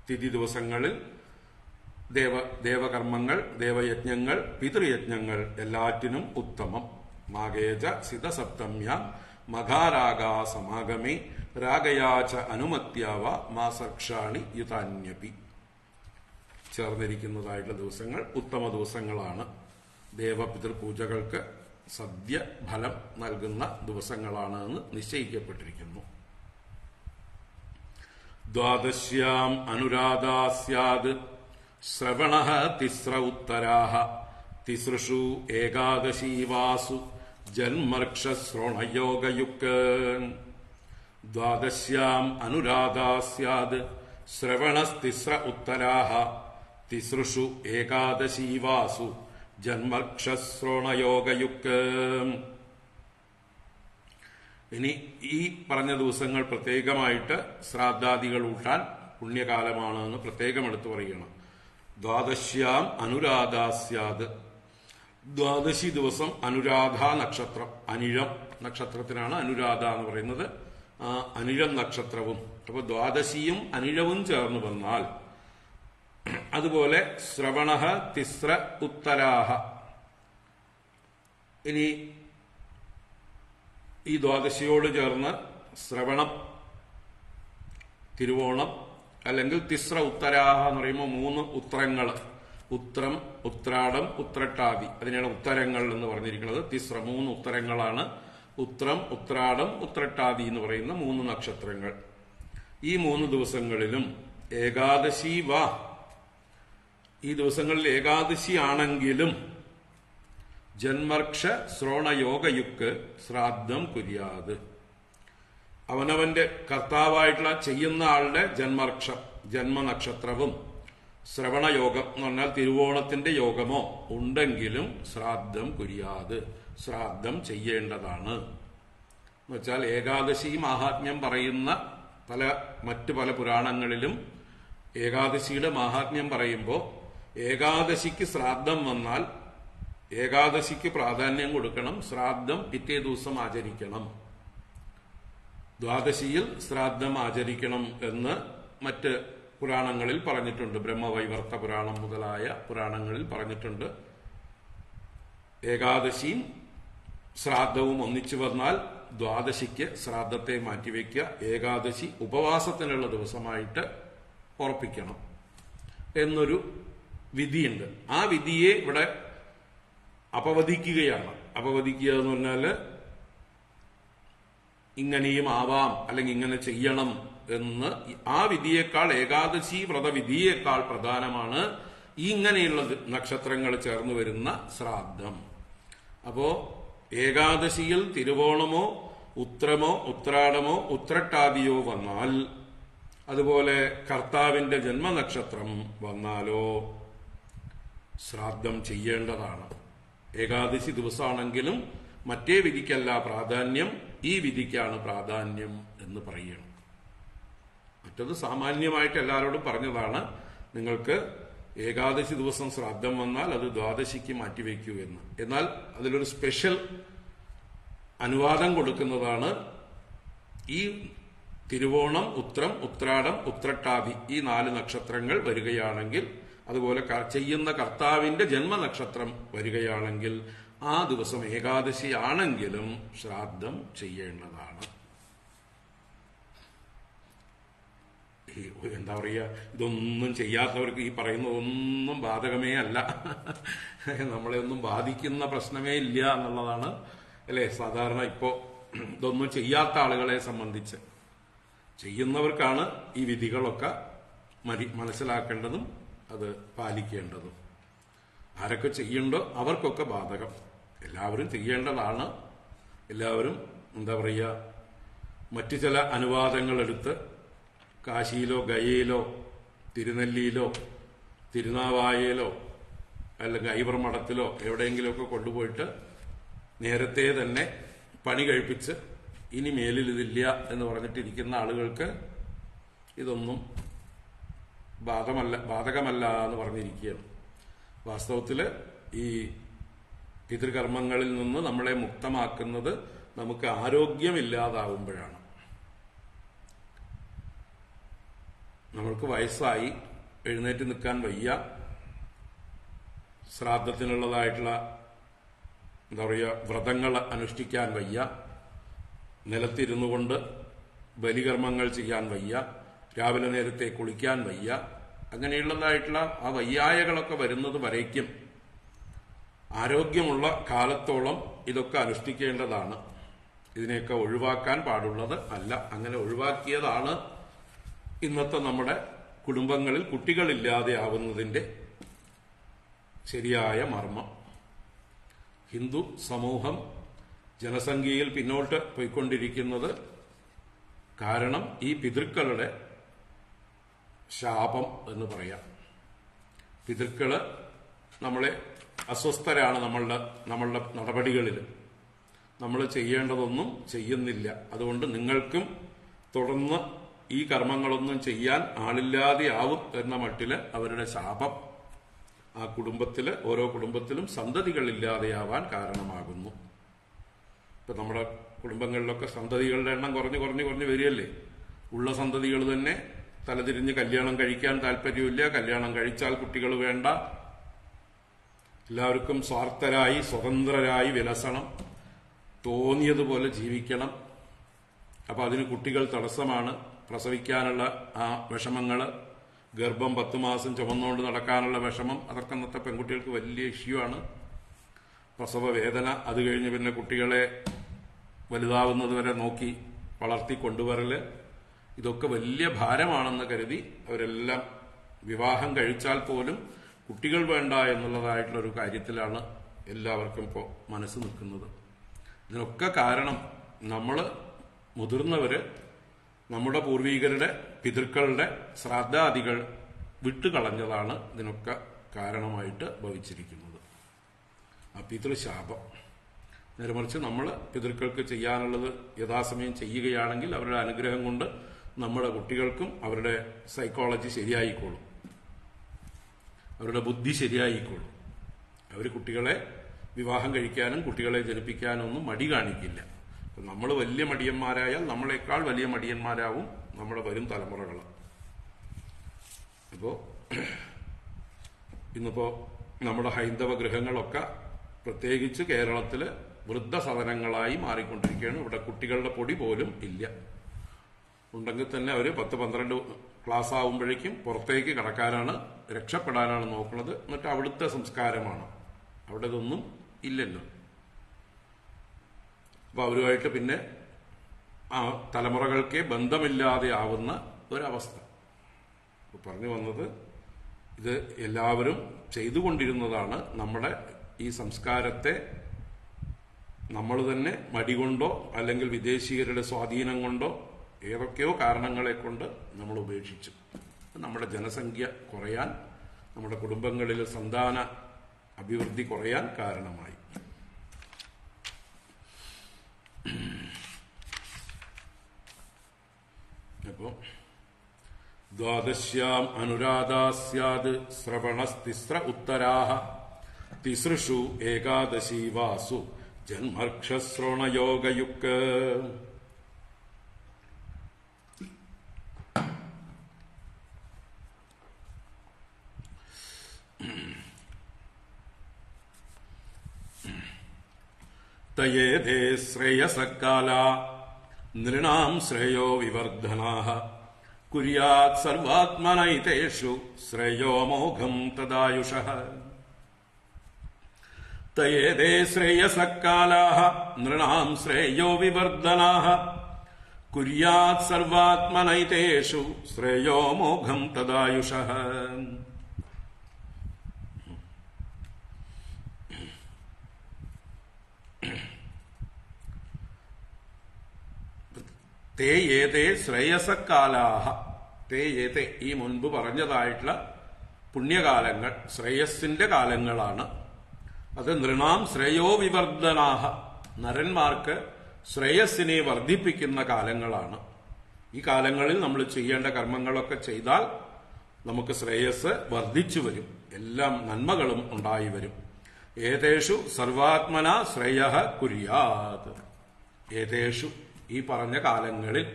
തിഥി ദിവസങ്ങളിൽ ദേവകർമ്മങ്ങൾ, ദേവയജ്ഞങ്ങൾ, പിതൃയജ്ഞങ്ങൾ എല്ലാറ്റിനും ഉത്തമം. മാഘേജ സിതസപ്തമ്യാം മഘാരാഗാ സമാഗമേ രാഗയാച്ച അനുമത്യാവ മാസർക്ഷാണി യുതാന്യപി. ചേർന്നിരിക്കുന്നതായിട്ടുള്ള ദിവസങ്ങൾ ഉത്തമ ദിവസങ്ങളാണ്. ദേവപിതൃപൂജകൾക്ക് സദ്യ ഫലം നൽകുന്ന ദിവസങ്ങളാണ് എന്ന് നിശ്ചയിക്കപ്പെട്ടിരിക്കുന്നു. ദ്വാദശ്യാം അനുരാധാ സ്യാദ് ശ്രവണഃ തിസ്ര ഉത്തരാഃ തിസൃഷു ഏകാദശീവാസു ജന്മർക്ഷശ്രോണയോഗയുക്ത്. ദ്വാദശ്യാം അനുരാധാ സ്യാദ് ശ്രവണസ്തിസ്ര ഉത്തരാഃ തിസൃഷു ഏകാദശീവാസു ജന്മർക്ഷശ്രോണയോഗയുക്ത്. ഇനി ഈ പറഞ്ഞ ദിവസങ്ങൾ പ്രത്യേകമായിട്ട് ശ്രാദ്ധാദികൾ ഊട്ടാൻ പുണ്യകാലമാണ് എന്ന് പ്രത്യേകം എടുത്തു പറയുകയാണ്. ദ്വാദശ്യാം അനുരാധാ സ്യാദ്. ദ്വാദശി ദിവസം അനുരാധ നക്ഷത്രം, അനിഴം നക്ഷത്രത്തിനാണ് അനുരാധ എന്ന് പറയുന്നത്. അനിഴം നക്ഷത്രവും, അപ്പൊ ദ്വാദശിയും അനിഴവും ചേർന്ന് വന്നാൽ, അതുപോലെ ശ്രവണഃ തിസ്ര ഉത്തരാഹ. ഇനി ഈ ദ്വാദശിയോട് ചേർന്ന് ശ്രവണം, തിരുവോണം അല്ലെങ്കിൽ തിസ്ര ഉത്തരാഹ എന്ന് പറയുമ്പോൾ 3 ഉത്രങ്ങൾ, ഉത്രം, ഉത്രാടം, ഉത്രട്ടാതി, അതിനാണ് ഉത്തരങ്ങൾ എന്ന് പറഞ്ഞിരിക്കുന്നത്. തിസ്ര 3 ഉത്തരങ്ങളാണ്. ഉത്രം, ഉത്രാടം, ഉത്രട്ടാതി എന്ന് പറയുന്ന 3 നക്ഷത്രങ്ങൾ. ഈ 3 ദിവസങ്ങളിലും ഏകാദശി വാ, ഈ ദിവസങ്ങളിൽ ഏകാദശി ആണെങ്കിലും ജന്മർക്ഷ ശ്രോണയോഗയുക്ക് ശ്രാദ്ധം കുര്യാത്. അവനവന്റെ കർത്താവായിട്ടുള്ള ചെയ്യുന്ന ആളുടെ ജന്മർക്ഷം, ജന്മനക്ഷത്രവും ശ്രവണയോഗം എന്ന് പറഞ്ഞാൽ തിരുവോണത്തിന്റെ യോഗമോ ഉണ്ടെങ്കിലും ശ്രാദ്ധം കുര്യാത്, ശ്രാദ്ധം ചെയ്യേണ്ടതാണ്. എന്നുവെച്ചാൽ ഏകാദശി മാഹാത്മ്യം പറയുന്ന മറ്റു പല പുരാണങ്ങളിലും ഏകാദശിയുടെ മാഹാത്മ്യം പറയുമ്പോൾ ഏകാദശിക്ക് ശ്രാദ്ധം വന്നാൽ ഏകാദശിക്ക് പ്രാധാന്യം കൊടുക്കണം, ശ്രാദ്ധം പിറ്റേ ദിവസം ആചരിക്കണം, ദ്വാദശിയിൽ ശ്രാദ്ധം ആചരിക്കണം എന്ന് മറ്റ് പുരാണങ്ങളിൽ പറഞ്ഞിട്ടുണ്ട്. ബ്രഹ്മവൈവർത്ത പുരാണം മുതലായ പുരാണങ്ങളിൽ പറഞ്ഞിട്ടുണ്ട്. ഏകാദശിയും ശ്രാദ്ധവും ഒന്നിച്ചു വന്നാൽ ദ്വാദശിക്ക് ശ്രാദ്ധത്തെ മാറ്റിവെക്കുക, ഏകാദശി ഉപവാസത്തിനുള്ള ദിവസമായിട്ട് ഉറപ്പിക്കണം എന്നൊരു വിധിയുണ്ട്. ആ വിധിയെ ഇവിടെ അപവദിക്കുകയാണ്. അപവദിക്കുക എന്ന് പറഞ്ഞാല് ഇങ്ങനെയും ആവാം അല്ലെങ്കിൽ ഇങ്ങനെ ചെയ്യണം എന്ന്, ആ വിധിയേക്കാൾ, ഏകാദശി വ്രതവിധിയേക്കാൾ പ്രധാനമാണ് ഇങ്ങനെയുള്ള നക്ഷത്രങ്ങൾ ചേർന്ന് വരുന്ന ശ്രാദ്ധം. അപ്പോ ഏകാദശിയിൽ തിരുവോണമോ ഉത്രമോ ഉത്രാടമോ ഉത്രട്ടാദിയോ വന്നാൽ, അതുപോലെ കർത്താവിന്റെ ജന്മനക്ഷത്രം വന്നാലോ ശ്രാദ്ധം ചെയ്യേണ്ടതാണ്. ഏകാദശി ദിവസമാണെങ്കിലും മറ്റേ വിധിക്കല്ല പ്രാധാന്യം, ഈ വിധിക്കാണ് പ്രാധാന്യം എന്ന് പറയണം. മറ്റത് സാമാന്യമായിട്ട് എല്ലാവരോടും പറഞ്ഞതാണ്, നിങ്ങൾക്ക് ഏകാദശി ദിവസം ശ്രാദ്ധം വന്നാൽ അത് ദ്വാദശിക്ക് മാറ്റിവെക്കൂ എന്ന്. എന്നാൽ അതിലൊരു സ്പെഷ്യൽ അനുവാദം കൊടുക്കുന്നതാണ് ഈ തിരുവോണം, ഉത്രം, ഉത്രാടം, ഉത്രട്ടാതി ഈ 4 നക്ഷത്രങ്ങൾ വരികയാണെങ്കിൽ, അതുപോലെ ചെയ്യുന്ന കർത്താവിന്റെ ജന്മനക്ഷത്രം വരികയാണെങ്കിൽ ആ ദിവസം ഏകാദശി ആണെങ്കിലും ശ്രാദ്ധം ചെയ്യേണ്ടതാണ്. എന്താ പറയുക, ഇതൊന്നും ചെയ്യാത്തവർക്ക് ഈ പറയുന്നതൊന്നും ബാധകമേ അല്ല. നമ്മളെ ഒന്നും ബാധിക്കുന്ന പ്രശ്നമേ ഇല്ല എന്നുള്ളതാണ് അല്ലെ സാധാരണ ഇപ്പോ ഇതൊന്നും ചെയ്യാത്ത ആളുകളെ സംബന്ധിച്ച്. ചെയ്യുന്നവർക്കാണ് ഈ വിധികളൊക്കെ മനസ്സിലാക്കേണ്ടതും അത് പാലിക്കേണ്ടതും. ആരൊക്കെ ചെയ്യണ്ടോ അവർക്കൊക്കെ ബാധകം. എല്ലാവരും ചെയ്യേണ്ടതാണ്. എല്ലാവരും എന്താ പറയുക, മറ്റു ചില അനുവാദങ്ങളെടുത്ത് കാശിയിലോ ഗയയിലോ തിരുനെല്ലിയിലോ തിരുനാവായയിലോ അല്ലെങ്കിൽ ഐവർ മഠത്തിലോ എവിടെയെങ്കിലുമൊക്കെ കൊണ്ടുപോയിട്ട് നേരത്തെ തന്നെ പണി കഴിപ്പിച്ച് ഇനി മേലിൽ ഇതില്ല എന്ന് പറഞ്ഞിട്ടിരിക്കുന്ന ആളുകൾക്ക് ഇതൊന്നും ബാധകമല്ല എന്ന് പറഞ്ഞിരിക്കുകയാണ്. വാസ്തവത്തില് ഈ പിതൃകർമ്മങ്ങളിൽ നിന്ന് നമ്മളെ മുക്തമാക്കുന്നത് നമുക്ക് ആരോഗ്യമില്ലാതാവുമ്പോഴാണ്. നമ്മൾക്ക് വയസ്സായി എഴുന്നേറ്റ് നിൽക്കാൻ വയ്യ, ശ്രാദ്ധത്തിനുള്ളതായിട്ടുള്ള എന്താ പറയുക വ്രതങ്ങൾ അനുഷ്ഠിക്കാൻ വയ്യ, നിലത്തിരുന്നു കൊണ്ട് ബലികർമ്മങ്ങൾ ചെയ്യാൻ വയ്യ, രാവിലെ നേരത്തെ കുളിക്കാൻ വയ്യ, അങ്ങനെയുള്ളതായിട്ടുള്ള ആ വയ്യായകളൊക്കെ വരുന്നത് വരയ്ക്കും ആരോഗ്യമുള്ള കാലത്തോളം ഇതൊക്കെ അനുഷ്ഠിക്കേണ്ടതാണ്. ഇതിനെയൊക്കെ ഒഴിവാക്കാൻ പാടുള്ളത് അല്ല. അങ്ങനെ ഒഴിവാക്കിയതാണ് ഇന്നത്തെ നമ്മുടെ കുടുംബങ്ങളിൽ കുട്ടികളില്ലാതെ ആവുന്നതിന്റെ ശരിയായ മർമ്മം. ഹിന്ദു സമൂഹം ജനസംഖ്യയിൽ പിന്നോട്ട് പോയിക്കൊണ്ടിരിക്കുന്നത് കാരണം ഈ പിതൃക്കളുടെ ശാപം എന്ന് പറയാം. പിതൃക്കള് നമ്മളെ അസ്വസ്ഥരാണ്. നമ്മളുടെ നടപടികളിൽ നമ്മൾ ചെയ്യേണ്ടതൊന്നും ചെയ്യുന്നില്ല. അതുകൊണ്ട് നിങ്ങൾക്കും തുടർന്ന് ഈ കർമ്മങ്ങളൊന്നും ചെയ്യാൻ ആളില്ലാതെ ആവും എന്ന മട്ടില് അവരുടെ ശാപം ആ കുടുംബത്തില് ഓരോ കുടുംബത്തിലും സന്തതികളില്ലാതെയാവാൻ കാരണമാകുന്നു. ഇപ്പൊ നമ്മുടെ കുടുംബങ്ങളിലൊക്കെ സന്തതികളുടെ എണ്ണം കുറഞ്ഞു വരികയല്ലേ. ഉള്ള സന്തതികൾ തന്നെ തലതിരിഞ്ഞ് കല്യാണം കഴിക്കാൻ താല്പര്യമില്ല, കല്യാണം കഴിച്ചാൽ കുട്ടികൾ വേണ്ട, എല്ലാവർക്കും സ്വാർത്ഥരായി സ്വതന്ത്രരായി വിലസണം, തോന്നിയതുപോലെ ജീവിക്കണം. അപ്പൊ അതിന് കുട്ടികൾ തടസ്സമാണ്. പ്രസവിക്കാനുള്ള ആ വിഷമങ്ങള്, ഗർഭം 10 മാസം ചുമന്നുകൊണ്ട് നടക്കാനുള്ള വിഷമം, അതൊക്കെ ഇന്നത്തെ പെൺകുട്ടികൾക്ക് വലിയ ഇഷ്യൂ ആണ്. പ്രസവ വേദന, അത് കഴിഞ്ഞ് പിന്നെ കുട്ടികളെ വലുതാവുന്നത് വരെ നോക്കി വളർത്തി കൊണ്ടുവരല്, ഇതൊക്കെ വലിയ ഭാരമാണെന്ന് കരുതി അവരെല്ലാം വിവാഹം കഴിച്ചാൽ പോലും കുട്ടികൾ വേണ്ട എന്നുള്ളതായിട്ടുള്ളൊരു കാര്യത്തിലാണ് എല്ലാവർക്കും ഇപ്പോൾ മനസ്സ് നിൽക്കുന്നത്. ഇതിനൊക്കെ കാരണം നമ്മള് മുതിർന്നവര് നമ്മുടെ പൂർവീകരുടെ പിതൃക്കളുടെ ശ്രാദ്ധാദികൾ വിട്ടുകളഞ്ഞതാണ് ഇതിനൊക്കെ കാരണമായിട്ട് ഭവിച്ചിരിക്കുന്നത്. ആ പിതൃശാപം. നേരെ മറിച്ച് നമ്മൾ പിതൃക്കൾക്ക് ചെയ്യാനുള്ളത് യഥാസമയം ചെയ്യുകയാണെങ്കിൽ അവരുടെ അനുഗ്രഹം കൊണ്ട് നമ്മുടെ കുട്ടികൾക്കും അവരുടെ സൈക്കോളജി ശരിയായിക്കോളും, അവരുടെ ബുദ്ധി ശരിയായിക്കോളും. അവർ കുട്ടികളെ വിവാഹം കഴിക്കാനും കുട്ടികളെ ജനിപ്പിക്കാനും ഒന്നും മടി കാണിക്കില്ല. നമ്മൾ വലിയ മടിയന്മാരായാൽ നമ്മളെക്കാൾ വലിയ മടിയന്മാരാവും നമ്മുടെ വരും തലമുറകൾ. അപ്പോ ഇന്നിപ്പോ നമ്മുടെ ഹൈന്ദവ ഗൃഹങ്ങളൊക്കെ പ്രത്യേകിച്ച് കേരളത്തില് വൃദ്ധസദനങ്ങളായി മാറിക്കൊണ്ടിരിക്കുകയാണ്. ഇവിടെ കുട്ടികളുടെ പൊടി പോലും ഇല്ല. ഉണ്ടെങ്കിൽ തന്നെ അവര് 10-12 ക്ലാസ് ആവുമ്പോഴേക്കും പുറത്തേക്ക് കടക്കാനാണ്, രക്ഷപ്പെടാനാണ് നോക്കുന്നത്. എന്നിട്ട് അവിടുത്തെ സംസ്കാരമാണ്, അവിടെ ഇതൊന്നും ഇല്ലല്ലോ. അപ്പൊ അവരുമായിട്ട് പിന്നെ ആ തലമുറകൾക്കേ ബന്ധമില്ലാതെ ആവുന്ന ഒരവസ്ഥ. പറഞ്ഞു വന്നത്, ഇത് എല്ലാവരും ചെയ്തുകൊണ്ടിരുന്നതാണ്. നമ്മുടെ ഈ സംസ്കാരത്തെ നമ്മൾ തന്നെ മടികൊണ്ടോ അല്ലെങ്കിൽ വിദേശീയരുടെ സ്വാധീനം കൊണ്ടോ ഏതൊക്കെയോ കാരണങ്ങളെ കൊണ്ട് നമ്മൾ ഉപേക്ഷിച്ചു. നമ്മുടെ ജനസംഖ്യ കുറയാൻ, നമ്മുടെ കുടുംബങ്ങളിൽ സന്താന അഭിവൃദ്ധി കുറയാൻ കാരണമായി. അപ്പോ ദ്വാദശ്യാം അനുരാധാ സ്യാദ് ശ്രവണസ്തിസ്ര ഉത്തരാഹ തിസൃഷു ഏകാദശി വാസു ജന്മർക്ഷശ്രോണയോഗയുക്ക. തയേതേ ശ്രേയസക്കാല നൃണാം ശ്രേയോ വിവർധനാഃ കുര്യാത് സർവാത്മനൈതേഷു ശ്രേയോ മോഘം തദായുഷഃ. തയേതേ ശ്രേയസക്കാലാഃ നൃണാം ശ്രേയോ വിവർധനാഃ കുര്യാത് സർവാത്മനൈതേഷു ശ്രേയോ മോഘം തദായുഷഃ. തേ ഏതേ ശ്രേയസക്കാലാഹ. തേ ഏതേ ഈ മുൻപ് പറഞ്ഞതായിട്ടുള്ള പുണ്യകാലങ്ങൾ ശ്രേയസിന്റെ കാലങ്ങളാണ്. അത് നൃണാം ശ്രേയോ വിവർധനാഹ, നരന്മാർക്ക് ശ്രേയസ്സിനെ വർദ്ധിപ്പിക്കുന്ന കാലങ്ങളാണ്. ഈ കാലങ്ങളിൽ നമ്മൾ ചെയ്യേണ്ട കർമ്മങ്ങളൊക്കെ ചെയ്താൽ നമുക്ക് ശ്രേയസ് വർദ്ധിച്ചു വരും, എല്ലാം നന്മകളും ഉണ്ടായി വരും. ഏതേഷു സർവാത്മന ശ്രേയഃ കുര്യാത്. ഏതേഷു ഈ പറഞ്ഞ കാലങ്ങളിൽ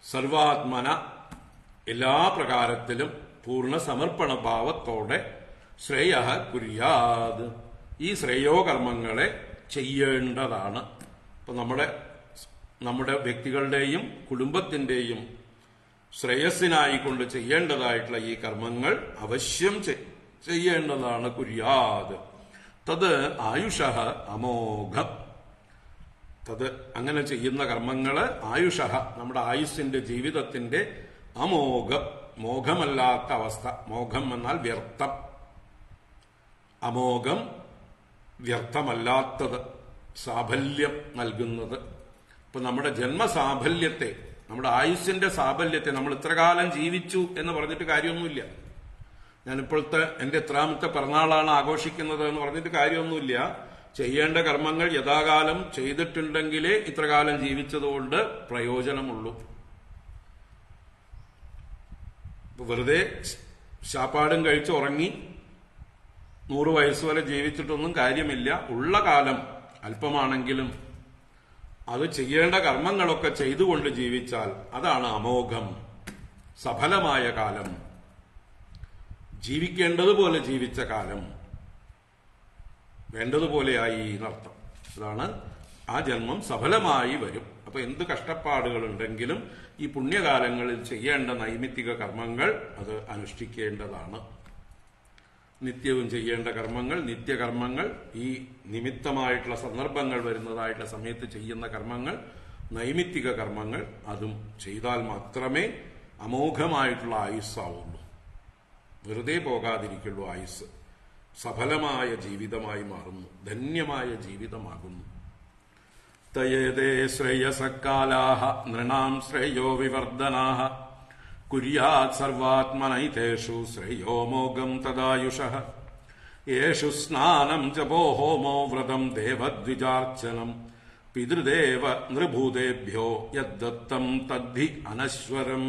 സർവാത്മന എല്ലാ പ്രകാരത്തിലും പൂർണ്ണ സമർപ്പണ ഭാവത്തോടെ ശ്രേയഃ കുര്യാത്, ഈ ശ്രേയോകർമ്മങ്ങളെ ചെയ്യേണ്ടതാണ്. ഇപ്പൊ നമ്മുടെ വ്യക്തികളുടെയും കുടുംബത്തിന്റെയും ശ്രേയസ്സിനായിക്കൊണ്ട് ചെയ്യേണ്ടതായിട്ടുള്ള ഈ കർമ്മങ്ങൾ അവശ്യം ചെയ്യേണ്ടതാണ്. കുര്യാത് തത് ആയുഷഃ അമോഘം. തത് അങ്ങനെ ചെയ്യുന്ന കർമ്മങ്ങള് ആയുഷഃ നമ്മുടെ ആയുസ്സിന്റെ ജീവിതത്തിന്റെ അമോഘം, മോഘമല്ലാത്ത അവസ്ഥ. മോഘം എന്നാൽ വ്യർത്ഥം, അമോഘം വ്യർത്ഥമല്ലാത്തത്, സാഫല്യം നൽകുന്നത്. ഇപ്പൊ നമ്മുടെ ജന്മസാഫല്യത്തെ, നമ്മുടെ ആയുസ്സിന്റെ സാഫല്യത്തെ, നമ്മൾ ഇത്ര കാലം ജീവിച്ചു എന്ന് പറഞ്ഞിട്ട് കാര്യമൊന്നുമില്ല. ഞാനിപ്പോഴത്തെ എന്റെ എത്രാമത്തെ പിറന്നാളാണ് ആഘോഷിക്കുന്നത് എന്ന് പറഞ്ഞിട്ട് കാര്യമൊന്നുമില്ല. ചെയ്യേണ്ട കർമ്മങ്ങൾ യഥാകാലം ചെയ്തിട്ടുണ്ടെങ്കിലേ ഇത്രകാലം ജീവിച്ചതുകൊണ്ട് പ്രയോജനമുള്ളൂ. വെറുതെ ശാപ്പാടും കഴിച്ച് ഉറങ്ങി 100 വയസ്സ് വരെ ജീവിച്ചിട്ടൊന്നും കാര്യമില്ല. ഉള്ള കാലം അല്പമാണെങ്കിലും അത് ചെയ്യേണ്ട കർമ്മങ്ങളൊക്കെ ചെയ്തുകൊണ്ട് ജീവിച്ചാൽ അതാണ് അമോഘം, സഫലമായ കാലം, ജീവിക്കേണ്ടതുപോലെ ജീവിച്ച കാലം, വേണ്ടതുപോലെയായി എന്നർത്ഥം. അതാണ് ആ ജന്മം സഫലമായി വരും. അപ്പൊ എന്ത് കഷ്ടപ്പാടുകളുണ്ടെങ്കിലും ഈ പുണ്യകാലങ്ങളിൽ ചെയ്യേണ്ട നൈമിത്തിക കർമ്മങ്ങൾ അത് അനുഷ്ഠിക്കേണ്ടതാണ്. നിത്യവും ചെയ്യേണ്ട കർമ്മങ്ങൾ, നിത്യകർമ്മങ്ങൾ, ഈ നിമിത്തമായിട്ടുള്ള സന്ദർഭങ്ങൾ വരുന്നതായിട്ടുള്ള സമയത്ത് ചെയ്യുന്ന കർമ്മങ്ങൾ, നൈമിത്തിക കർമ്മങ്ങൾ, അതും ചെയ്താൽ മാത്രമേ അമോഘമായിട്ടുള്ള ആയുസ്സാവുള്ളൂ, വെറുതെ പോകാതിരിക്കുള്ളൂ. ആയുസ് സഫലമായ ജീവിതമായി മാറുന്നു, ധന്യമായ ജീവിതമാകുന്നു. തയേതേ ശ്രേയസക്കാലാഃ നൃണാം ശ്രേയോ വിവർധനാഃ കുര്യാത് സർവാത്മനൈതേഷു ശ്രേയോ മോഘം തദായുഷഃ. യേഷു സ്നാനം ജപോ ഹോമോ വ്രതം ദേവദ്വിജാർച്ചനം പിതൃദേവ നൃഭൂതേഭ്യോ യദ്ദത്തം തദ്ധി അനശ്വരം.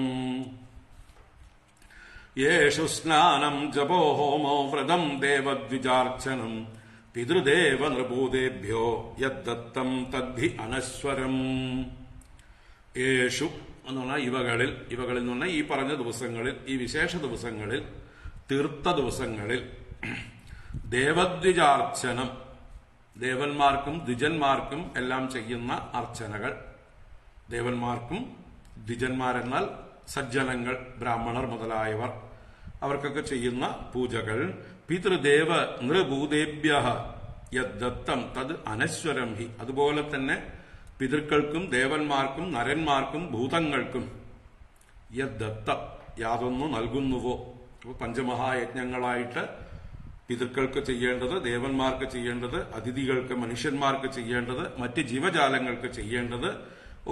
യേഷു സ്നാനം ജപോ ഹോമോ വ്രതം ദേവദ്വിജാർച്ചനം പിതൃദേവ നൃഭൂതേഭ്യോ യദ്ദത്തം തദ്ധി അനശ്വരം. യേഷു എന്ന് പറഞ്ഞാൽ ഇവകളിൽ എന്ന് പറഞ്ഞാൽ ഈ പറഞ്ഞ ദിവസങ്ങളിൽ, ഈ വിശേഷ ദിവസങ്ങളിൽ, തീർത്ഥ ദിവസങ്ങളിൽ ദേവദ്വിജാർച്ചനം, ദേവന്മാർക്കും ദ്വിജന്മാർക്കും എല്ലാം ചെയ്യുന്ന അർച്ചനകൾ, ദേവന്മാർക്കും ദ്വിജന്മാരെന്നാൽ സജ്ജനങ്ങൾ, ബ്രാഹ്മണർ മുതലായവർ, അവർക്കൊക്കെ ചെയ്യുന്ന പൂജകൾ, പിതൃദേവ നൃഭൂതേഭ്യഃ യദ്ദത്തം തത് അനശ്വരം ഹി, അതുപോലെ തന്നെ പിതൃക്കൾക്കും ദേവന്മാർക്കും നരന്മാർക്കും ഭൂതങ്ങൾക്കും യദ്ദത്തം യാതൊന്നു നൽകുന്നുവോ. പഞ്ചമഹായജ്ഞങ്ങളായിട്ട് പിതൃക്കൾക്ക് ചെയ്യേണ്ടത്, ദേവന്മാർക്ക് ചെയ്യേണ്ടത്, അതിഥികൾക്ക് മനുഷ്യന്മാർക്ക് ചെയ്യേണ്ടത്, മറ്റ് ജീവജാലങ്ങൾക്ക് ചെയ്യേണ്ടത്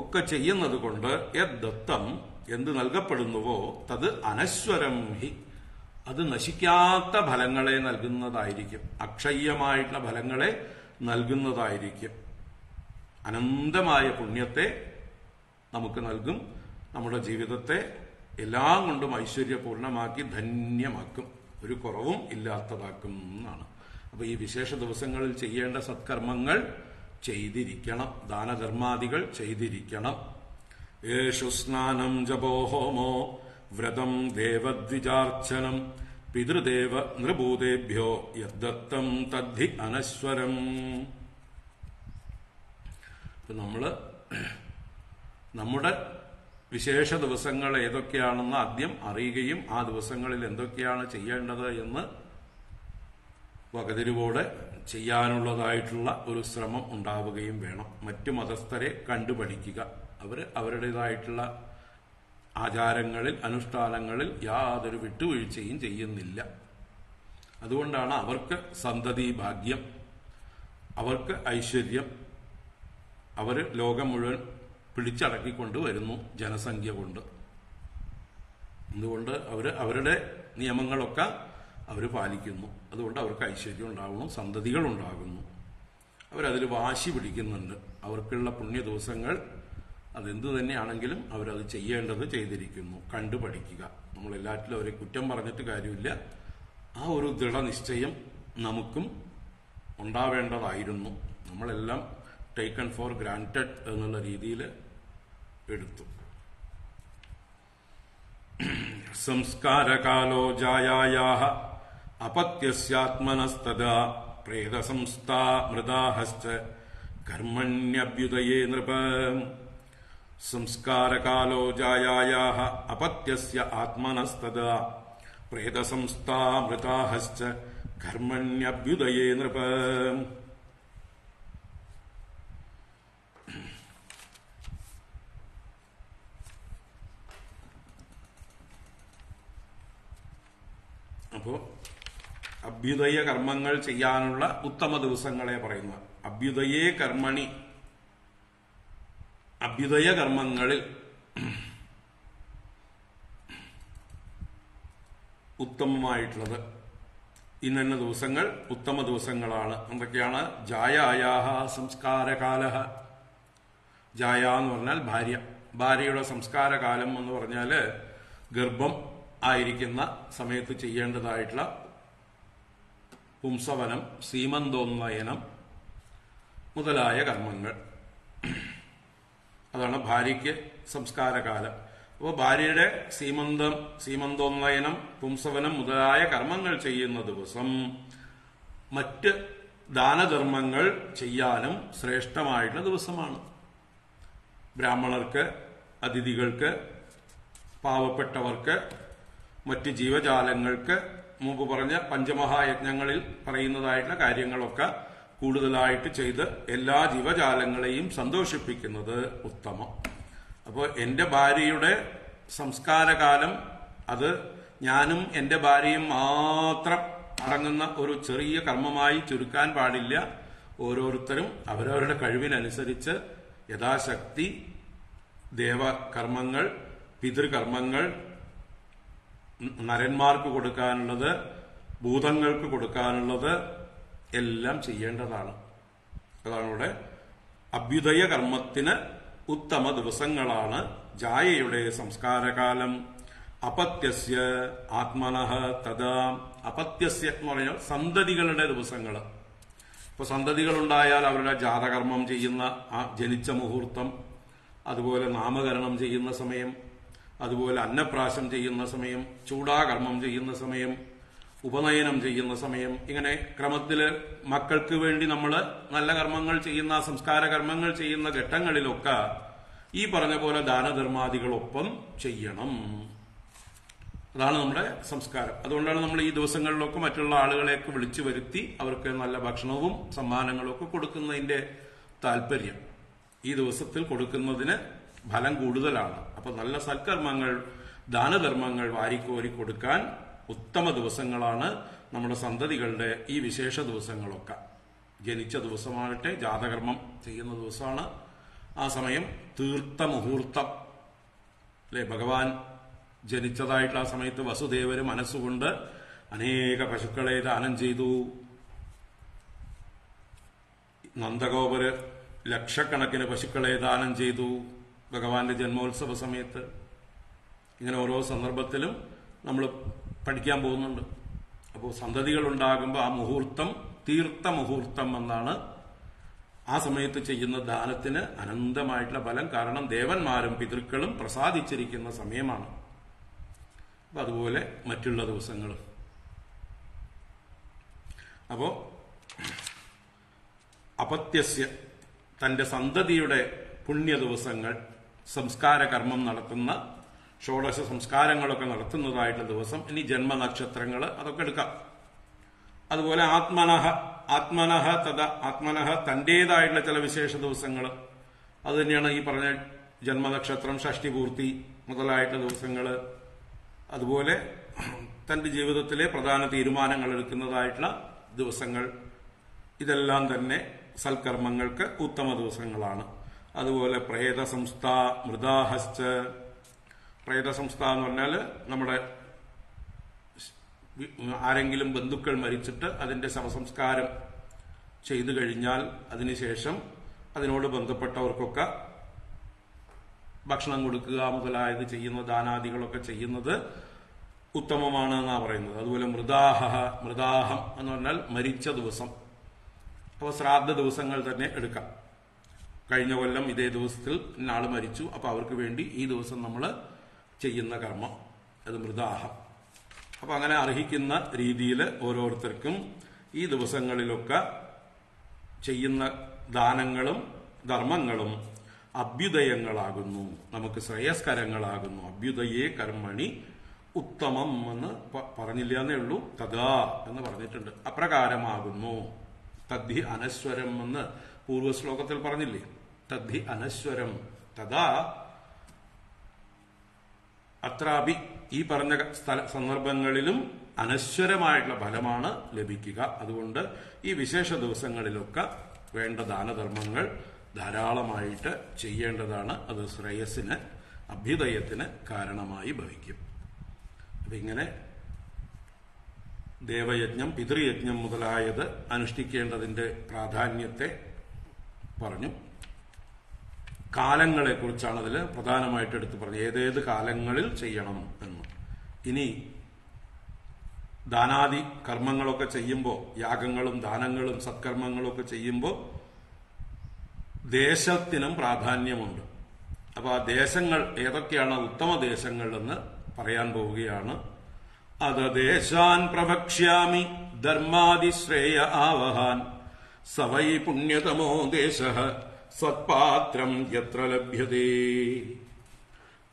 ഒക്കെ ചെയ്യുന്നത് കൊണ്ട് യദ്ദത്തം എന്ത് നൽകപ്പെടുന്നുവോ തത് അനശ്വരം ഹി, അത് നശിക്കാത്ത ഫലങ്ങളെ നൽകുന്നതായിരിക്കും, അക്ഷയ്യമായിട്ടുള്ള ഫലങ്ങളെ നൽകുന്നതായിരിക്കും. അനന്തമായ പുണ്യത്തെ നമുക്ക് നൽകും, നമ്മുടെ ജീവിതത്തെ എല്ലാം കൊണ്ടും ഐശ്വര്യപൂർണമാക്കി ധന്യമാക്കും, ഒരു കുറവും ഇല്ലാത്തതാക്കും എന്നാണ്. അപ്പൊ ഈ വിശേഷ ദിവസങ്ങളിൽ ചെയ്യേണ്ട സത്കർമ്മങ്ങൾ ചെയ്തിരിക്കണം, ദാനധർമാദികൾ ചെയ്തിരിക്കണം. യേഷു സ്നാനം ജപോ ഹോമോ വ്രതം ദേവദ്വിജാർച്ചനം പിതൃദേവ നൃഭൂതേഭ്യോ യദ്ദത്തം തദ്ധി അനശ്വരം. നമ്മുടെ വിശേഷ ദിവസങ്ങൾ ഏതൊക്കെയാണെന്ന് ആദ്യം അറിയുകയും ആ ദിവസങ്ങളിൽ എന്തൊക്കെയാണ് ചെയ്യേണ്ടത് എന്ന് വകതിരിവോടെ ചെയ്യാനുള്ളതായിട്ടുള്ള ഒരു ശ്രമം ഉണ്ടാവുകയും വേണം. മറ്റു മതസ്ഥരെ കണ്ടുപഠിക്കുക. അവരുടേതായിട്ടുള്ള ആചാരങ്ങളിൽ, അനുഷ്ഠാനങ്ങളിൽ യാതൊരു വിട്ടുവീഴ്ചയും ചെയ്യുന്നില്ല. അതുകൊണ്ടാണ് അവർക്ക് സന്തതി ഭാഗ്യം, അവർക്ക് ഐശ്വര്യം, അവർ ലോകം മുഴുവൻ പിടിച്ചടക്കിക്കൊണ്ടുവരുന്നു ജനസംഖ്യ കൊണ്ട്. എന്തുകൊണ്ട്? അവരുടെ നിയമങ്ങളൊക്കെ അവർ പാലിക്കുന്നു. അതുകൊണ്ട് അവർക്ക് ഐശ്വര്യം ഉണ്ടാകുന്നു, സന്തതികൾ ഉണ്ടാകുന്നു. അവരതിൽ വാശി പിടിക്കുന്നുണ്ട്. അവർക്കുള്ള പുണ്യ ദിവസങ്ങൾ അതെന്തു തന്നെയാണെങ്കിലും അവരത് ചെയ്യേണ്ടത് ചെയ്തിരിക്കുന്നു. കണ്ടുപഠിക്കുക. നമ്മളെല്ലാറ്റിലും അവരെ കുറ്റം പറഞ്ഞിട്ട് കാര്യമില്ല. ആ ഒരു ദൃഢനിശ്ചയം നമുക്കും ഉണ്ടാവേണ്ടതായിരുന്നു. നമ്മളെല്ലാം ടേക്കൺ ഫോർ ഗ്രാന്റഡ് എന്നുള്ള രീതിയിൽ എടുത്തു. സംസ്കാരകാലോ ജായായാഹ അപത്യസ്യാത്മനസ്തദാ പ്രേതസംസ്ഥാ മൃദാഹശ്ച കർമ്മണ്യഭ്യുദയേ നൃപ. സംസ്കാരകാലോ ജായായാഹ അപത്യസ്യ ആത്മനസ്തദാ പ്രേതസംസ്ഥാ മൃദാഹശ്ച കർമ്മണ്യഭ്യുദയേ നൃപ. അപ്പോ അഭ്യുദയ കർമ്മങ്ങൾ ചെയ്യാനുള്ള ഉത്തമ ദിവസങ്ങളെ പറയുന്ന അഭ്യുദയേ കർമ്മണി, അഭ്യുദയ കർമ്മങ്ങളിൽ ഉത്തമമായിട്ടുള്ളത് ഇന്ന ദിവസങ്ങൾ ഉത്തമ ദിവസങ്ങളാണ്. എന്തൊക്കെയാണ്? ജായായാഹ സംസ്കാരകാലഹ. ജായ എന്ന് പറഞ്ഞാൽ ഭാര്യ. ഭാര്യയുടെ സംസ്കാരകാലം എന്ന് പറഞ്ഞാൽ ഗർഭം ആയിരിക്കുന്ന സമയത്ത് ചെയ്യേണ്ടതായിട്ടുള്ള പുംസവനം, സീമന്തോന്നയനം മുതലായ കർമ്മങ്ങൾ. അതാണ് ഭാര്യയ്ക്ക് സംസ്കാരകാലം. അപ്പോൾ ഭാര്യയുടെ സീമന്തോന്നയനം, പുംസവനം മുതലായ കർമ്മങ്ങൾ ചെയ്യുന്ന ദിവസം മറ്റ് ദാനധർമ്മങ്ങൾ ചെയ്യാനും ശ്രേഷ്ഠമായിട്ടുള്ള ദിവസമാണ്. ബ്രാഹ്മണർക്ക്, അതിഥികൾക്ക്, പാവപ്പെട്ടവർക്ക്, മറ്റ് ജീവജാലങ്ങൾക്ക്, മുമ്പ് പറഞ്ഞ പഞ്ചമഹായജ്ഞങ്ങളിൽ പറയുന്നതായിട്ടുള്ള കാര്യങ്ങളൊക്കെ കൂടുതലായിട്ട് ചെയ്ത് എല്ലാ ജീവജാലങ്ങളെയും സന്തോഷിപ്പിക്കുന്നത് ഉത്തമം. അപ്പോൾ എൻ്റെ ഭാര്യയുടെ സംസ്കാരകാലം അത് ഞാനും എൻ്റെ ഭാര്യയും മാത്രം അടങ്ങുന്ന ഒരു ചെറിയ കർമ്മമായി ചുരുക്കാൻ പാടില്ല. ഓരോരുത്തരും അവരവരുടെ കഴിവിനനുസരിച്ച് യഥാശക്തി ദേവകർമ്മങ്ങൾ, പിതൃകർമ്മങ്ങൾ, നരന്മാർക്ക് കൊടുക്കാനുള്ളത്, ഭൂതങ്ങൾക്ക് കൊടുക്കാനുള്ളത് എല്ലാം ചെയ്യേണ്ടതാണ്. അതാണ് ഇവിടെ അഭ്യുദയ കർമ്മത്തിന് ഉത്തമ ദിവസങ്ങളാണ് ജായയുടെ സംസ്കാരകാലം. അപത്യസ്യ ആത്മനഃ തഥാ. അപത്യസ്യ എന്ന് പറഞ്ഞാൽ സന്തതികളുടെ ദിവസങ്ങൾ. ഇപ്പൊ സന്തതികളുണ്ടായാൽ അവരുടെ ജാതകർമ്മം ചെയ്യുന്ന ആ ജനിച്ച മുഹൂർത്തം, അതുപോലെ നാമകരണം ചെയ്യുന്ന സമയം, അതുപോലെ അന്നപ്രാശം ചെയ്യുന്ന സമയം, ചൂടാകർമ്മം ചെയ്യുന്ന സമയം, ഉപനയനം ചെയ്യുന്ന സമയം, ഇങ്ങനെ ക്രമത്തില് മക്കൾക്ക് വേണ്ടി നമ്മൾ നല്ല കർമ്മങ്ങൾ ചെയ്യുന്ന, സംസ്കാര കർമ്മങ്ങൾ ചെയ്യുന്ന ഘട്ടങ്ങളിലൊക്കെ ഈ പറഞ്ഞ പോലെ ദാനധർമാദികളൊപ്പം ചെയ്യണം. അതാണ് നമ്മുടെ സംസ്കാരം. അതുകൊണ്ടാണ് നമ്മൾ ഈ ദിവസങ്ങളിലൊക്കെ മറ്റുള്ള ആളുകളെയൊക്കെ വിളിച്ചു വരുത്തി അവർക്ക് നല്ല ഭക്ഷണവും സമ്മാനങ്ങളും ഒക്കെ കൊടുക്കുന്നതിന്റെ താല്പര്യം. ഈ ദിവസത്തിൽ കൊടുക്കുന്നതിന് ഫലം കൂടുതലാണ്. അപ്പൊ നല്ല സൽക്കർമ്മങ്ങൾ, ദാനധർമ്മങ്ങൾ വാരിക്കോരി കൊടുക്കാൻ ഉത്തമ ദിവസങ്ങളാണ് നമ്മുടെ സന്തതികളുടെ ഈ വിശേഷ ദിവസങ്ങളൊക്കെ. ജനിച്ച ദിവസമാകട്ടെ, ജാതകർമ്മം ചെയ്യുന്ന ദിവസമാണ്. ആ സമയം തീർത്ഥ മുഹൂർത്തം അല്ലെ, ഭഗവാൻ ജനിച്ചതായിട്ടുള്ള ആ സമയത്ത് വസുദേവര് മനസ്സുകൊണ്ട് അനേക പശുക്കളെ ദാനം ചെയ്തു. നന്ദഗോപര് ലക്ഷക്കണക്കിന് പശുക്കളെ ദാനം ചെയ്തു ഭഗവാന്റെ ജന്മോത്സവ സമയത്ത്. ഇങ്ങനെ ഓരോ സന്ദർഭത്തിലും നമ്മൾ പഠിക്കാൻ പോകുന്നുണ്ട്. അപ്പോൾ സന്തതികൾ ഉണ്ടാകുമ്പോൾ ആ മുഹൂർത്തം തീർത്ഥ മുഹൂർത്തം എന്നാണ്. ആ സമയത്ത് ചെയ്യുന്ന ദാനത്തിന് അനന്തമായിട്ടുള്ള ഫലം. കാരണം ദേവന്മാരും പിതൃക്കളും പ്രസാദിച്ചിരിക്കുന്ന സമയമാണ്. അപ്പൊ അതുപോലെ മറ്റുള്ള ദിവസങ്ങളും. അപ്പോ അപത്യസ്യ തന്റെ സന്തതിയുടെ പുണ്യ ദിവസങ്ങൾ, സംസ്കാര കർമ്മം നടത്തുന്ന ഷോഡശ സംസ്കാരങ്ങളൊക്കെ നടത്തുന്നതായിട്ടുള്ള ദിവസം. ഇനി ജന്മനക്ഷത്രങ്ങൾ അതൊക്കെ എടുക്കാം. അതുപോലെ ആത്മനഹ തന്റേതായിട്ടുള്ള ചില വിശേഷ ദിവസങ്ങൾ, അത് തന്നെയാണ് ഈ പറഞ്ഞ ജന്മനക്ഷത്രം, ഷഷ്ടിപൂർത്തി മുതലായിട്ടുള്ള ദിവസങ്ങൾ. അതുപോലെ തന്റെ ജീവിതത്തിലെ പ്രധാന തീരുമാനങ്ങൾ എടുക്കുന്നതായിട്ടുള്ള ദിവസങ്ങൾ, ഇതെല്ലാം തന്നെ സൽക്കർമ്മങ്ങൾക്ക് ഉത്തമ ദിവസങ്ങളാണ്. അതുപോലെ പ്രേതസംസ്ഥ, മൃദാഹശ്ച. പ്രേതസംസ്ഥ എന്ന് പറഞ്ഞാൽ നമ്മുടെ ആരെങ്കിലും ബന്ധുക്കൾ മരിച്ചിട്ട് അതിന്റെ ശവസംസ്കാരം ചെയ്തു കഴിഞ്ഞാൽ അതിനുശേഷം അതിനോട് ബന്ധപ്പെട്ടവർക്കൊക്കെ ഭക്ഷണം കൊടുക്കുക മുതലായത് ചെയ്യുന്ന ദാനാദികളൊക്കെ ചെയ്യുന്നത് ഉത്തമമാണ് എന്നാണ് പറയുന്നത്. അതുപോലെ മൃദാഹം എന്ന് പറഞ്ഞാൽ മരിച്ച ദിവസം. അപ്പോൾ ശ്രാദ്ധ ദിവസങ്ങൾ തന്നെ എടുക്കാം. കഴിഞ്ഞ കൊല്ലം ഇതേ ദിവസത്തിൽ ഇന്നാള് മരിച്ചു, അപ്പൊ അവർക്ക് വേണ്ടി ഈ ദിവസം നമ്മൾ ചെയ്യുന്ന കർമ്മം, അത് മൃദാഹം. അപ്പൊ അങ്ങനെ അർഹിക്കുന്ന രീതിയിൽ ഓരോരുത്തർക്കും ഈ ദിവസങ്ങളിലൊക്കെ ചെയ്യുന്ന ദാനങ്ങളും ധർമ്മങ്ങളും അഭ്യുദയങ്ങളാകുന്നു, നമുക്ക് ശ്രേയസ്കരങ്ങളാകുന്നു. അഭ്യുദയേ കർമ്മണി ഉത്തമം എന്ന് പറഞ്ഞില്ല എന്നേ ഉള്ളൂ, തഥാ എന്ന് പറഞ്ഞിട്ടുണ്ട്. അപ്രകാരമാകുന്നു. തദ്ധി അനശ്വരം എന്ന് പൂർവ്വശ്ലോകത്തിൽ പറഞ്ഞില്ലേ, തദ്ധി അനശ്വരം തഥാ അത്രാപി. ഈ പറഞ്ഞ സന്ദർഭങ്ങളിലും അനശ്വരമായിട്ടുള്ള ഫലമാണ് ലഭിക്കുക. അതുകൊണ്ട് ഈ വിശേഷ ദിവസങ്ങളിലൊക്കെ വേണ്ട ദാനധർമ്മങ്ങൾ ധാരാളമായിട്ട് ചെയ്യേണ്ടതാണ്. അത് ശ്രേയസ്സിന്, അഭ്യുദയത്തിന് കാരണമായി ഭവിക്കും. അപ്പൊ ഇങ്ങനെ ദേവയജ്ഞം, പിതൃയജ്ഞം മുതലായത് അനുഷ്ഠിക്കേണ്ടതിന്റെ പ്രാധാന്യത്തെ പറഞ്ഞു. കാലങ്ങളെ കുറിച്ചാണ് അതിൽ പ്രധാനമായിട്ട് എടുത്തു പറഞ്ഞത്, ഏതേത് കാലങ്ങളിൽ ചെയ്യണം എന്ന്. ഇനി ദാനാദി കർമ്മങ്ങളൊക്കെ ചെയ്യുമ്പോൾ, യാഗങ്ങളും ദാനങ്ങളും സത്കർമ്മങ്ങളും ഒക്കെ ചെയ്യുമ്പോൾ ദേശത്തിനും പ്രാധാന്യമുണ്ട്. അപ്പൊ ആ ദേശങ്ങൾ ഏതൊക്കെയാണ് ഉത്തമ ദേശങ്ങൾ എന്ന് പറയാൻ പോവുകയാണ്. അത ദേശാൻ പ്രവക്ഷ്യാമി ധർമാതിശ്രേയ ആവഹാൻ സവൈ പുണ്യതമോ ദേശഃ സത്പാത്രം യത്ര ലഭ്യതേ.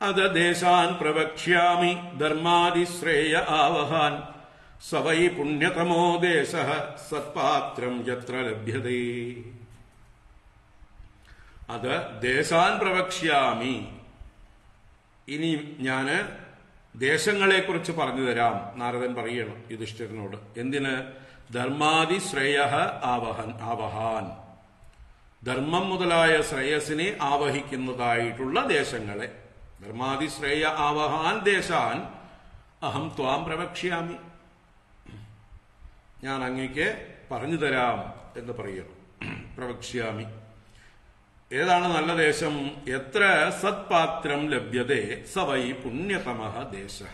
അത ദേശാൻ പ്രവക്ഷ്യാമി ധർമാതിശ്രേയ ആവഹാൻ സവൈ പുണ്യതമോ ദേശഃ സത്പാത്രം യത്ര ലഭ്യതേ. അത് ദേശാൻ പ്രവക്ഷ്യാമി. ഇനി ഞാന് ദേശങ്ങളെക്കുറിച്ച് പറഞ്ഞു തരാം. നാരദൻ പറയണം യുധിഷ്ഠിരനോട്. എന്തിന്? ധർമാതിശ്രേയ ആവഹാൻ, ധർമ്മം മുതലായ ശ്രേയസിനെ ആവഹിക്കുന്നതായിട്ടുള്ള ദേശങ്ങളെ. ധർമാതിശ്രേയ ആവഹാൻ ദേശാൻ അഹം ത്വാം പ്രവക്ഷ്യാമി, ഞാൻ അങ്ങേക്ക് പറഞ്ഞു തരാം എന്ന് പറയണം. പ്രവക്ഷ്യാമി. ഏതാണ് നല്ല ദേശം? എത്ര സത്പാത്രം ലഭ്യതേ സവൈ പുണ്യതമഃ ദേശഃ.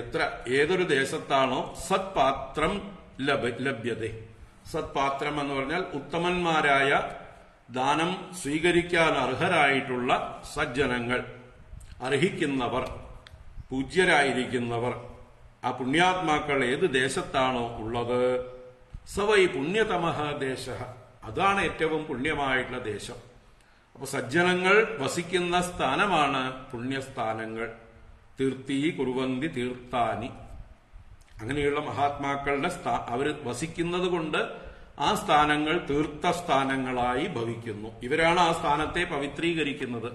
എത്ര, ഏതൊരു ദേശത്താണോ സത്പാത്രം ലഭ്യതേ. സത്പാത്രം എന്ന് പറഞ്ഞാൽ ഉത്തമന്മാരായ, ദാനം സ്വീകരിക്കാൻ അർഹരായിട്ടുള്ള സജ്ജനങ്ങൾ, അർഹിക്കുന്നവർ, പൂജ്യരായിരിക്കുന്നവർ, ആ പുണ്യാത്മാക്കൾ ഏത് ദേശത്താണോ ഉള്ളത്, സവൈ പുണ്യതമഃ ദേശഃ, അതാണ് ഏറ്റവും പുണ്യമായിട്ടുള്ള ദേശം. അപ്പൊ സജ്ജനങ്ങൾ വസിക്കുന്ന സ്ഥാനമാണ് പുണ്യസ്ഥാനങ്ങൾ. തീർത്ഥീ കുറുവന്തി തീർത്ഥാനി. അങ്ങനെയുള്ള മഹാത്മാക്കളുടെ അവർ വസിക്കുന്നത് കൊണ്ട് ആ സ്ഥാനങ്ങൾ തീർത്ഥസ്ഥാനങ്ങളായി ഭവിക്കുന്നു. ഇവരാണ് ആ സ്ഥാനത്തെ പവിത്രീകരിക്കുന്നത്.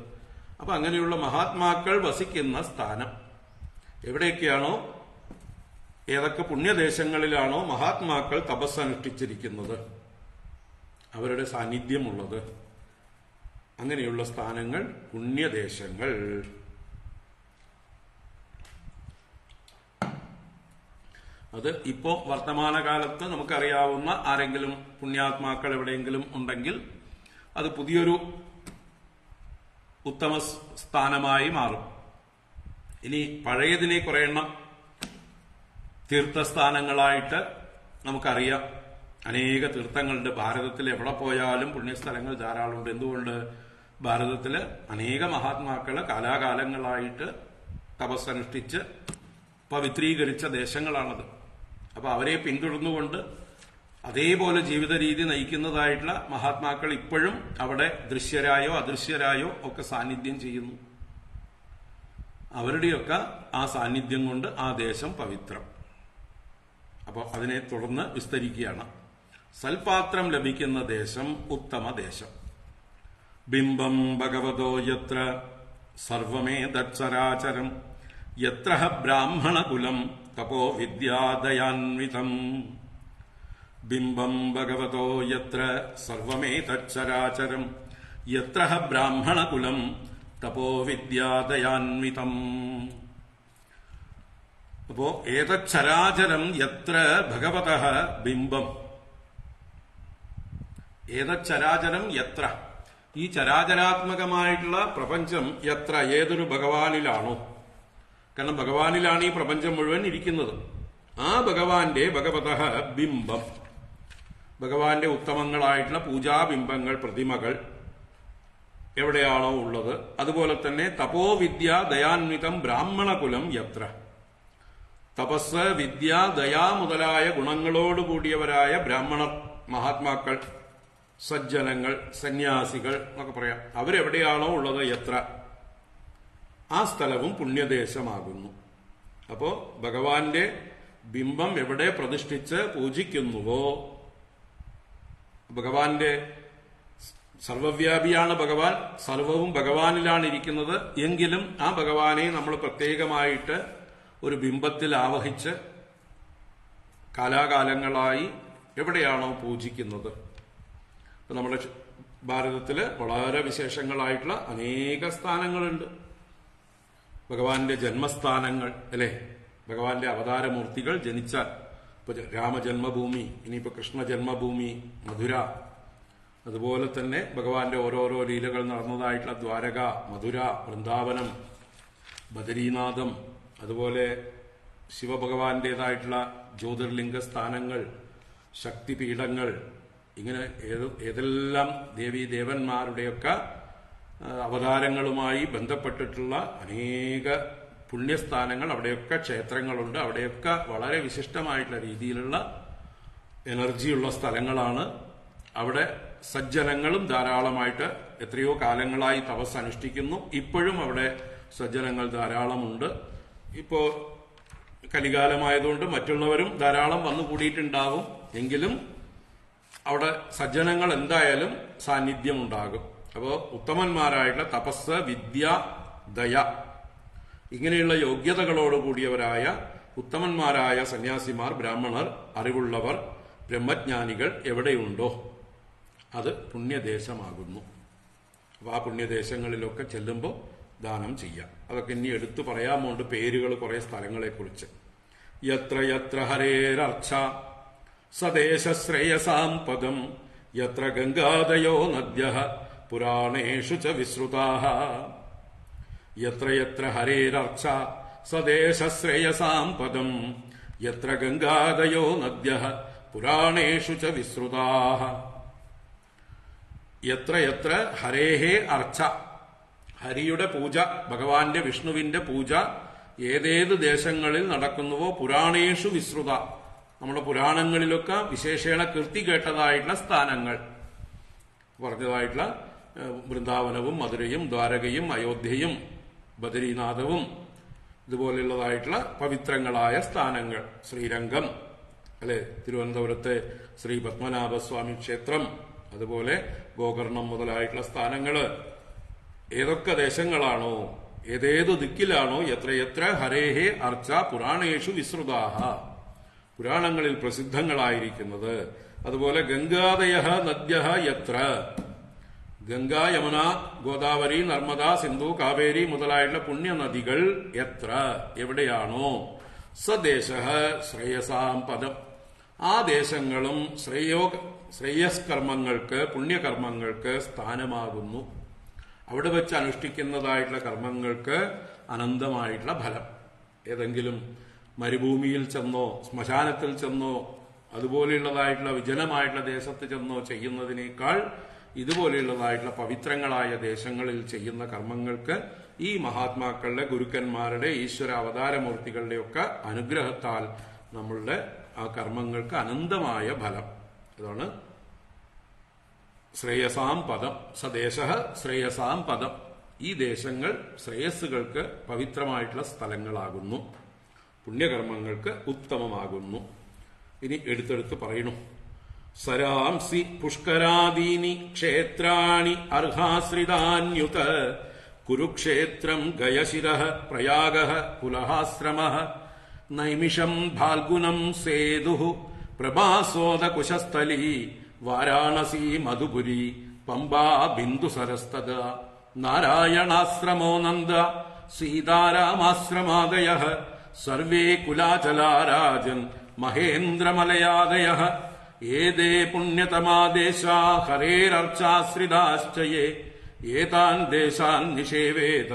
അപ്പൊ അങ്ങനെയുള്ള മഹാത്മാക്കൾ വസിക്കുന്ന സ്ഥാനം എവിടെയൊക്കെയാണോ, ഏതൊക്കെ പുണ്യദേശങ്ങളിലാണോ മഹാത്മാക്കൾ തപസ്സനുഷ്ഠിച്ചിരിക്കുന്നത്, അവരുടെ സാന്നിധ്യമുള്ളത്, അങ്ങനെയുള്ള സ്ഥാനങ്ങൾ പുണ്യദേശങ്ങൾ. അത് ഇപ്പോ വർത്തമാനകാലത്ത് നമുക്കറിയാവുന്ന ആരെങ്കിലും പുണ്യാത്മാക്കൾ എവിടെയെങ്കിലും ഉണ്ടെങ്കിൽ അത് പുതിയൊരു ഉത്തമ സ്ഥാനമായി മാറും. ഇനി പഴയതിനെ കുറെ എണ്ണം തീർത്ഥസ്ഥാനങ്ങളായിട്ട് നമുക്കറിയാം. അനേക തീർത്ഥങ്ങളുണ്ട് ഭാരതത്തിൽ. എവിടെ പോയാലും പുണ്യസ്ഥലങ്ങൾ ധാരാളമുണ്ട്. എന്തുകൊണ്ട്? ഭാരതത്തില് അനേക മഹാത്മാക്കള് കാലാകാലങ്ങളായിട്ട് തപസ്സനുഷ്ഠിച്ച് പവിത്രീകരിച്ച ദേശങ്ങളാണത്. അപ്പൊ അവരെ പിന്തുടർന്നുകൊണ്ട് അതേപോലെ ജീവിത രീതി നയിക്കുന്നതായിട്ടുള്ള മഹാത്മാക്കൾ ഇപ്പോഴും അവിടെ ദൃശ്യരായോ അദൃശ്യരായോ ഒക്കെ സാന്നിധ്യം ചെയ്യുന്നു. അവരുടെയൊക്കെ ആ സാന്നിധ്യം കൊണ്ട് ആ ദേശം പവിത്രം. അപ്പോൾ അതിനെ തുടർന്ന് വിസ്തരിക്കുകയാണ്. സൽപാത്രം ലഭിക്കുന്ന ദേശം ഉത്തമ ദേശം. ബിംബം ഭഗവതോ യത്ര സർവമേതച്ചരാചരം യത്ര ബ്രാഹ്മണകുലം തപോ വിദ്യാദയാന്വിതം. ബിംബം ഭഗവതോ യത്ര സർവമേതച്ചരാചരം യത്ര ബ്രാഹ്മണകുലം തപോ വിദ്യാദയാന്വിതം. അപ്പോ ഏതച്ചരാചരം യത്ര ഭഗവതഃ ബിംബം. ഏതച്ചരാചരം യത്ര, ഈ ചരാചരാത്മകമായിട്ടുള്ള പ്രപഞ്ചം യത്ര ഏതൊരു ഭഗവാനിലാണോ, കാരണം ഭഗവാനിലാണ് ഈ പ്രപഞ്ചം മുഴുവൻ ഇരിക്കുന്നത്. ആ ഭഗവാന്റെ ഭഗവതഃ ബിംബം, ഭഗവാന്റെ ഉത്തമങ്ങളായിട്ടുള്ള പൂജാബിംബങ്ങൾ പ്രതിമകൾ എവിടെയാണോ ഉള്ളത്, അതുപോലെ തന്നെ തപോവിദ്യ ദയാന്വിതം ബ്രാഹ്മണകുലം യത്ര, തപസ് വിദ്യ ദയ മുതലായ ഗുണങ്ങളോടുകൂടിയവരായ ബ്രാഹ്മണർ, മഹാത്മാക്കൾ, സജ്ജനങ്ങൾ, സന്യാസികൾ എന്നൊക്കെ പറയാം, അവരെവിടെയാണോ ഉള്ളത് യത്ര, ആ സ്ഥലവും പുണ്യദേശമാകുന്നു. അപ്പോ ഭഗവാന്റെ ബിംബം എവിടെ പ്രതിഷ്ഠിച്ച് പൂജിക്കുന്നുവോ, ഭഗവാന്റെ സർവവ്യാപിയാണ് ഭഗവാൻ, സർവവും ഭഗവാനിലാണ് ഇരിക്കുന്നത്, എങ്കിലും ആ ഭഗവാനെ നമ്മൾ പ്രത്യേകമായിട്ട് ഒരു ബിംബത്തിൽ ആവഹിച്ച് കാലാകാലങ്ങളായി എവിടെയാണോ പൂജിക്കുന്നത്. ഇപ്പൊ നമ്മുടെ ഭാരതത്തില് വളരെ വിശേഷങ്ങളായിട്ടുള്ള അനേക സ്ഥാനങ്ങളുണ്ട്. ഭഗവാന്റെ ജന്മസ്ഥാനങ്ങൾ അല്ലെ, ഭഗവാന്റെ അവതാരമൂർത്തികൾ ജനിച്ച, ഇപ്പൊ രാമജന്മഭൂമി, ഇനിയിപ്പോ കൃഷ്ണ ജന്മഭൂമി മധുര, അതുപോലെ തന്നെ ഭഗവാന്റെ ഓരോരോ ലീലകൾ നടന്നതായിട്ടുള്ള ദ്വാരക, മധുര, വൃന്ദാവനം, ബദരീനാഥം, അതുപോലെ ശിവഭഗവാന്റേതായിട്ടുള്ള ജ്യോതിർലിംഗ സ്ഥാനങ്ങൾ, ശക്തിപീഠങ്ങൾ, ഇങ്ങനെ ഏതെല്ലാം ദേവീദേവന്മാരുടെയൊക്കെ അവതാരങ്ങളുമായി ബന്ധപ്പെട്ടിട്ടുള്ള അനേക പുണ്യസ്ഥാനങ്ങൾ, അവിടെയൊക്കെ ക്ഷേത്രങ്ങളുണ്ട്. അവിടെയൊക്കെ വളരെ വിശിഷ്ടമായിട്ടുള്ള രീതിയിലുള്ള എനർജിയുള്ള സ്ഥലങ്ങളാണ്. അവിടെ സജ്ജനങ്ങളും ധാരാളമായിട്ട് എത്രയോ കാലങ്ങളായി തപസ് അനുഷ്ഠിക്കുന്നു. ഇപ്പോഴും അവിടെ സജ്ജനങ്ങൾ ധാരാളമുണ്ട്. ഇപ്പോ കലികാലമായതുകൊണ്ട് മറ്റുള്ളവരും ധാരാളം വന്നു കൂടിയിട്ടുണ്ടാവും. എങ്കിലും അവിടെ സജ്ജനങ്ങൾ എന്തായാലും സാന്നിധ്യം ഉണ്ടാകും. അപ്പോ ഉത്തമന്മാരായിട്ടുള്ള തപസ്, വിദ്യ, ദയ ഇങ്ങനെയുള്ള യോഗ്യതകളോടുകൂടിയവരായ ഉത്തമന്മാരായ സന്യാസിമാർ, ബ്രാഹ്മണർ, അറിവുള്ളവർ, ബ്രഹ്മജ്ഞാനികൾ എവിടെയുണ്ടോ അത് പുണ്യദേശമാകുന്നു. അപ്പൊ ആ പുണ്യദേശങ്ങളിലൊക്കെ ചെല്ലുമ്പോൾ ദാനം ചെയ്യാം. അതൊക്കെ ഇനി എടുത്തു പറയാമുണ്ട് പേരുകൾ, കുറെ സ്ഥലങ്ങളെ കുറിച്ച്. യത്ര യത്ര ഹരേരർച്ച സദേശശ്രേയസാം പദം യത്ര ഗംഗാദയോ നദ്യഃ പുരാണേഷു ച വിശ്രുതാഃ. യത്ര യത്ര ഹരേരർച്ച സദേശശ്രേയസാം പദം യത്ര ഗംഗാദയോ നദ്യഃ പുരാണേഷു ച വിശ്രുതാഃ. യത്ര യത്ര ഹരേഹേ അർച്ച, ഹരിയുടെ പൂജ, ഭഗവാന്റെ വിഷ്ണുവിന്റെ പൂജ ഏതേത് ദേശങ്ങളിൽ നടക്കുന്നുവോ പുരാണേഷു വിശ്രുത, നമ്മുടെ പുരാണങ്ങളിലൊക്കെ വിശേഷേണ കീർത്തി കേട്ടതായിട്ടുള്ള സ്ഥാനങ്ങൾ പറഞ്ഞതായിട്ടുള്ള വൃന്ദാവനവും മധുരയും ദ്വാരകയും അയോധ്യയും ബദരീനാഥവും ഇതുപോലെയുള്ളതായിട്ടുള്ള പവിത്രങ്ങളായ സ്ഥാനങ്ങൾ, ശ്രീരംഗം അല്ലെ, തിരുവനന്തപുരത്തെ ശ്രീ പത്മനാഭസ്വാമി ക്ഷേത്രം, അതുപോലെ ഗോകർണം മുതലായിട്ടുള്ള സ്ഥാനങ്ങള് ഏതൊക്കെ ദേശങ്ങളാണോ, ഏതേതു ദിക്കിലാണോ, എത്ര എത്ര ഹരേഹേ അർച്ച പുരാണേഷു വിശ്രുതാഹ, പുരാണങ്ങളിൽ പ്രസിദ്ധങ്ങളായിരിക്കുന്നത്. അതുപോലെ ഗംഗാദയഃ നദ്യഃ യത്ര, ഗംഗ, യമുന, ഗോദാവരി, നർമ്മദ, സിന്ധു, കാവേരി മുതലായിട്ടുള്ള പുണ്യനദികൾ എത്ര എവിടെയാണോ, സദേശഃ ശ്രേയസാം പദം, ആ ദേശങ്ങളും ശ്രേയസ്കർമ്മങ്ങൾക്ക്, പുണ്യകർമ്മങ്ങൾക്ക് സ്ഥാനമാകുന്നു. അവിടെ വെച്ച് അനുഷ്ഠിക്കുന്നതായിട്ടുള്ള കർമ്മങ്ങൾക്ക് അനന്തമായിട്ടുള്ള ഫലം. ഏതെങ്കിലും മരുഭൂമിയിൽ ചെന്നോ ശ്മശാനത്തിൽ ചെന്നോ അതുപോലെയുള്ളതായിട്ടുള്ള വിജനമായിട്ടുള്ള ദേശത്ത് ചെന്നോ ചെയ്യുന്നതിനേക്കാൾ ഇതുപോലെയുള്ളതായിട്ടുള്ള പവിത്രങ്ങളായ ദേശങ്ങളിൽ ചെയ്യുന്ന കർമ്മങ്ങൾക്ക് ഈ മഹാത്മാക്കളുടെ, ഗുരുക്കന്മാരുടെ, ഈശ്വര അവതാരമൂർത്തികളുടെയൊക്കെ അനുഗ്രഹത്താൽ നമ്മളുടെ ആ കർമ്മങ്ങൾക്ക് അനന്തമായ ഫലം. ഇതാണ് ശ്രേയസാം പദം. സദേശ ശ്രേയസാം പദം. ഈ ദേശങ്ങൾ ശ്രേയസ്സുകൾക്ക് പവിത്രമായിട്ടുള്ള സ്ഥലങ്ങളാകുന്നു, പുണ്യകർമ്മങ്ങൾക്ക് ഉത്തമമാകുന്നു. ഇനി എടുത്തെടുത്ത് പറയുന്നു. സരാംസി പുഷ്കരാദീനി ക്ഷേത്രാണി അർഹാശ്രിതാന്യുത കുരുക്ഷേത്രം ഗയശിരഃ പ്രയാഗഃ പുലഹാശ്രമഃ നൈമിഷം ഫാൽഗുനം സേതുഃ പ്രഭാസോദകുശസ്ഥലീ വാരാണസി മധുപുരി പമ്പാ ബിന്ദുസരസ്തദ നാരായണാശ്രമോ നന്ദ സീതാരാമാശ്രമാദയഃ സർവേ കുലാചലാ രാജൻ മഹേന്ദ്രമലയാദയഃ ഏതേ പുണ്യതമാ ദേശാ ഹരേരർച്ചാശ്രിതാശ്ച യേ ഏതാൻ ദേശാൻ നിഷേവേത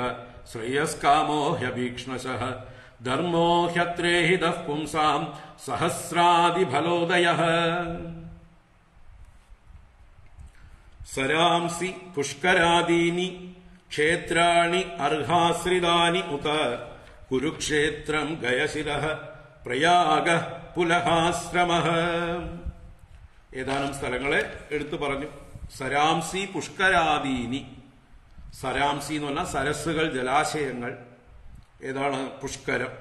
ശ്രേയസ്കാമോ ഹ്യഭീക്ഷ്ണശഃ ധർമ്മോ ഹ്യത്രേഹിതഃ പുംസാം സഹസ്രാദിഫലോദയഃ. സരാംസി പുഷ്കരാദീനി ക്ഷേത്രാണി അർഹാശ്രിതാനി ഉത കുരുക്ഷേത്രം ഗയശിരഃ പ്രയാഗഃ പുലഹാശ്രമഃ. ഏതാനും സ്ഥലങ്ങളെ എടുത്തു പറഞ്ഞു. സരാംസി പുഷ്കരാദീനി. സരാംസി എന്ന് പറഞ്ഞാൽ സരസ്സുകൾ, ജലാശയങ്ങൾ. ഏതാണ്? പുഷ്കരം.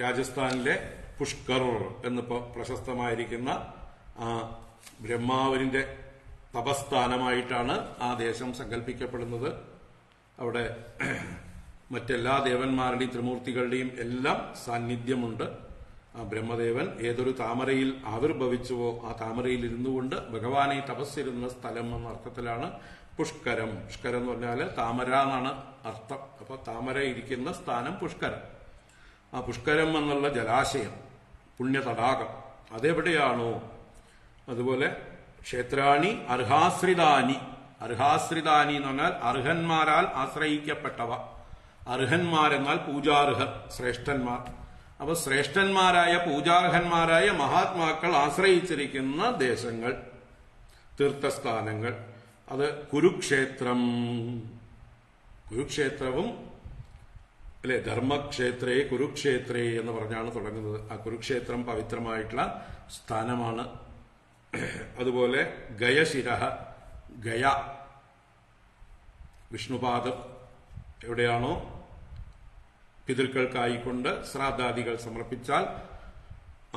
രാജസ്ഥാനിലെ പുഷ്കർ എന്നിപ്പോ പ്രശസ്തമായിരിക്കുന്ന ബ്രഹ്മാവിന്റെ തപസ്ഥാനമായിട്ടാണ് ആ ദേശം സങ്കല്പിക്കപ്പെടുന്നത്. അവിടെ മറ്റെല്ലാ ദേവന്മാരുടെയും ത്രിമൂർത്തികളുടെയും എല്ലാം സാന്നിധ്യമുണ്ട്. ആ ബ്രഹ്മദേവൻ ഏതൊരു താമരയിൽ ആവിർഭവിച്ചുവോ ആ താമരയിൽ ഇരുന്നുകൊണ്ട് ഭഗവാനെ തപസ്സിരുന്ന സ്ഥലം എന്ന അർത്ഥത്തിലാണ് പുഷ്കരം. പുഷ്കരം എന്ന് പറഞ്ഞാല് താമര എന്നാണ് അർത്ഥം. അപ്പൊ താമര ഇരിക്കുന്ന സ്ഥാനം പുഷ്കരം. ആ പുഷ്കരം എന്നുള്ള ജലാശയം, പുണ്യതടാകം, അതെവിടെയാണോ? അതുപോലെ ക്ഷേത്രാണി അർഹാശ്രിതാനി. അർഹാശ്രിതാനി എന്ന് പറഞ്ഞാൽ അർഹന്മാരാൽ ആശ്രയിക്കപ്പെട്ടവ. അർഹന്മാരെന്നാൽ പൂജാർഹർ, ശ്രേഷ്ഠന്മാർ. അപ്പൊ ശ്രേഷ്ഠന്മാരായ പൂജാർഹന്മാരായ മഹാത്മാക്കൾ ആശ്രയിച്ചിരിക്കുന്ന ദേശങ്ങൾ, തീർത്ഥസ്ഥാനങ്ങൾ. അത് കുരുക്ഷേത്രം. കുരുക്ഷേത്രവും അല്ലെ, ധർമ്മക്ഷേത്രേ കുരുക്ഷേത്രേ എന്ന് പറഞ്ഞാണ് തുടങ്ങുന്നത്. ആ കുരുക്ഷേത്രം പവിത്രമായിട്ടുള്ള സ്ഥാനമാണ്. അതുപോലെ ഗയശിരഃ, ഗയ വിഷ്ണുപാദം. എവിടെയാണോ പിതൃക്കൾക്കായിക്കൊണ്ട് ശ്രാദ്ധാദികൾ സമർപ്പിച്ചാൽ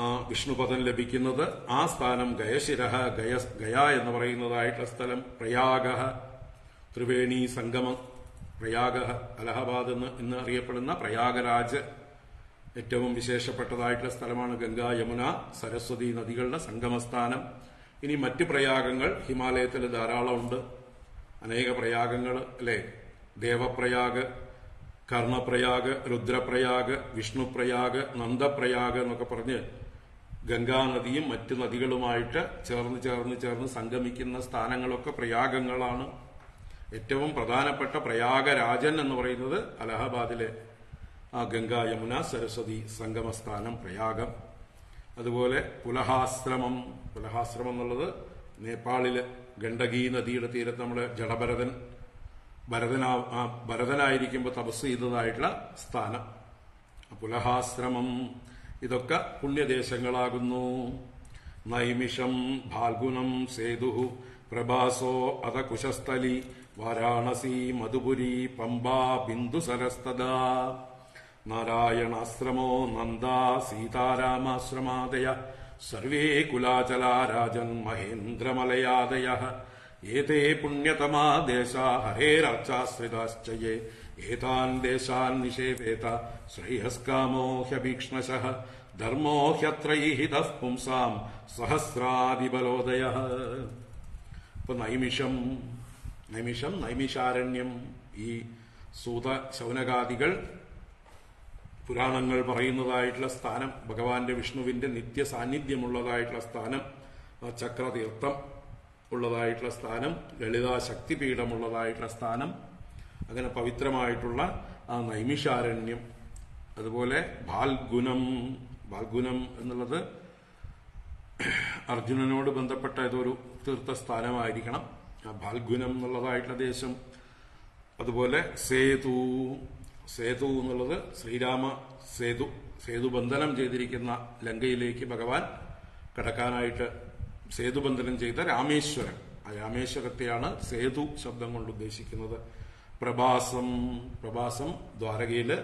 ആ വിഷ്ണുപദം ലഭിക്കുന്നത്, ആ സ്ഥാനം ഗയശിരഃ, ഗയ എന്ന് പറയുന്നതായിട്ടുള്ള സ്ഥലം. പ്രയാഗഃ, ത്രിവേണി സംഗമം. പ്രയാഗഃ, അലഹബാദ് എന്ന് ഇന്ന് അറിയപ്പെടുന്ന പ്രയാഗരാജ് ഏറ്റവും വിശേഷപ്പെട്ടതായിട്ടുള്ള സ്ഥലമാണ്. ഗംഗ, യമുന, സരസ്വതി നദികളുടെ സംഗമസ്ഥാനം. ഇനി മറ്റ് പ്രയാഗങ്ങൾ ഹിമാലയത്തിൽ ധാരാളമുണ്ട്. അനേക പ്രയാഗങ്ങൾ അല്ലെ. ദേവപ്രയാഗ്, കർണപ്രയാഗ്, രുദ്രപ്രയാഗ്, വിഷ്ണുപ്രയാഗ്, നന്ദപ്രയാഗ് എന്നൊക്കെ പറഞ്ഞ് ഗംഗാനദിയും മറ്റ് നദികളുമായിട്ട് ചേർന്ന് സംഗമിക്കുന്ന സ്ഥാനങ്ങളൊക്കെ പ്രയാഗങ്ങളാണ്. ഏറ്റവും പ്രധാനപ്പെട്ട പ്രയാഗരാജൻ എന്ന് പറയുന്നത് അലഹബാദിലെ ആ ഗംഗ, യമുന, സരസ്വതി സംഗമസ്ഥാനം പ്രയാഗം. അതുപോലെ പുലഹാശ്രമം. പുലഹാശ്രമം എന്നുള്ളത് നേപ്പാളിലെ ഗണ്ഡകി നദിയുടെ തീരത്ത് നമ്മുടെ ഭരതനായിരിക്കുമ്പോൾ തപസ് ചെയ്തതായിട്ടുള്ള സ്ഥാനം പുലഹാശ്രമം. ഇതൊക്കെ പുണ്യദേശങ്ങളാകുന്നു. നൈമിഷം ഫാൽഗുനം സേതു പ്രഭാസോ അത കുശസ്ഥലി വാരാണസി മധുപുരി പമ്പാ ബിന്ദുസരസ്തദ നാരായണാശ്രമോ നന്ദ സീതാരാമാശ്രമാദയ സർവേ കുലാചലാ രാജൻ മഹേന്ദ്രമലയാദയ ഏതേ പുണ്യതമാ ദേശാ ഹരേരർച്ചാശ്രിതാശ്ച യേ ഏതാൻ ദേശാൻ നിഷേവേത ശ്രേയസ്കാമോ ഹ്യഭീക്ഷ്ണശഃ ധർമ്മോ ഹ്യത്രൈഹിതഃ പുംസാം സഹസ്രാദിബലോദയഃ. ഇപ്പൊ നൈമിഷാരണ്യം, ഈ സൂത ശൗനകാദികൾ പുരാണങ്ങൾ പറയുന്നതായിട്ടുള്ള സ്ഥാനം, ഭഗവാന്റെ വിഷ്ണുവിന്റെ നിത്യ സാന്നിധ്യമുള്ളതായിട്ടുള്ള സ്ഥാനം, ചക്രതീർത്ഥം ഉള്ളതായിട്ടുള്ള സ്ഥാനം, ലളിതാ ശക്തിപീഠമുള്ളതായിട്ടുള്ള സ്ഥാനം, അങ്ങനെ പവിത്രമായിട്ടുള്ള ആ നൈമിഷാരണ്യം. അതുപോലെ ഫാൽഗുനം. ഫാൽഗുനം എന്നുള്ളത് അർജുനനോട് ബന്ധപ്പെട്ട ഏതൊരു തീർത്ഥസ്ഥാനമായിരിക്കണം ആ ഫാൽഗുനം എന്നുള്ളതായിട്ടുള്ള ദേശം. അതുപോലെ സേതു. സേതു എന്നുള്ളത് ശ്രീരാമ സേതു ബന്ധനം ചെയ്തിരിക്കുന്ന ലങ്കയിലേക്ക് ഭഗവാൻ കടക്കാനായിട്ട് സേതുബന്ധനം ചെയ്ത രാമേശ്വരം. ആ രാമേശ്വരത്തെയാണ് സേതു ശബ്ദം കൊണ്ട് ഉദ്ദേശിക്കുന്നത്. പ്രഭാസം, പ്രഭാസം ദ്വാരകയില്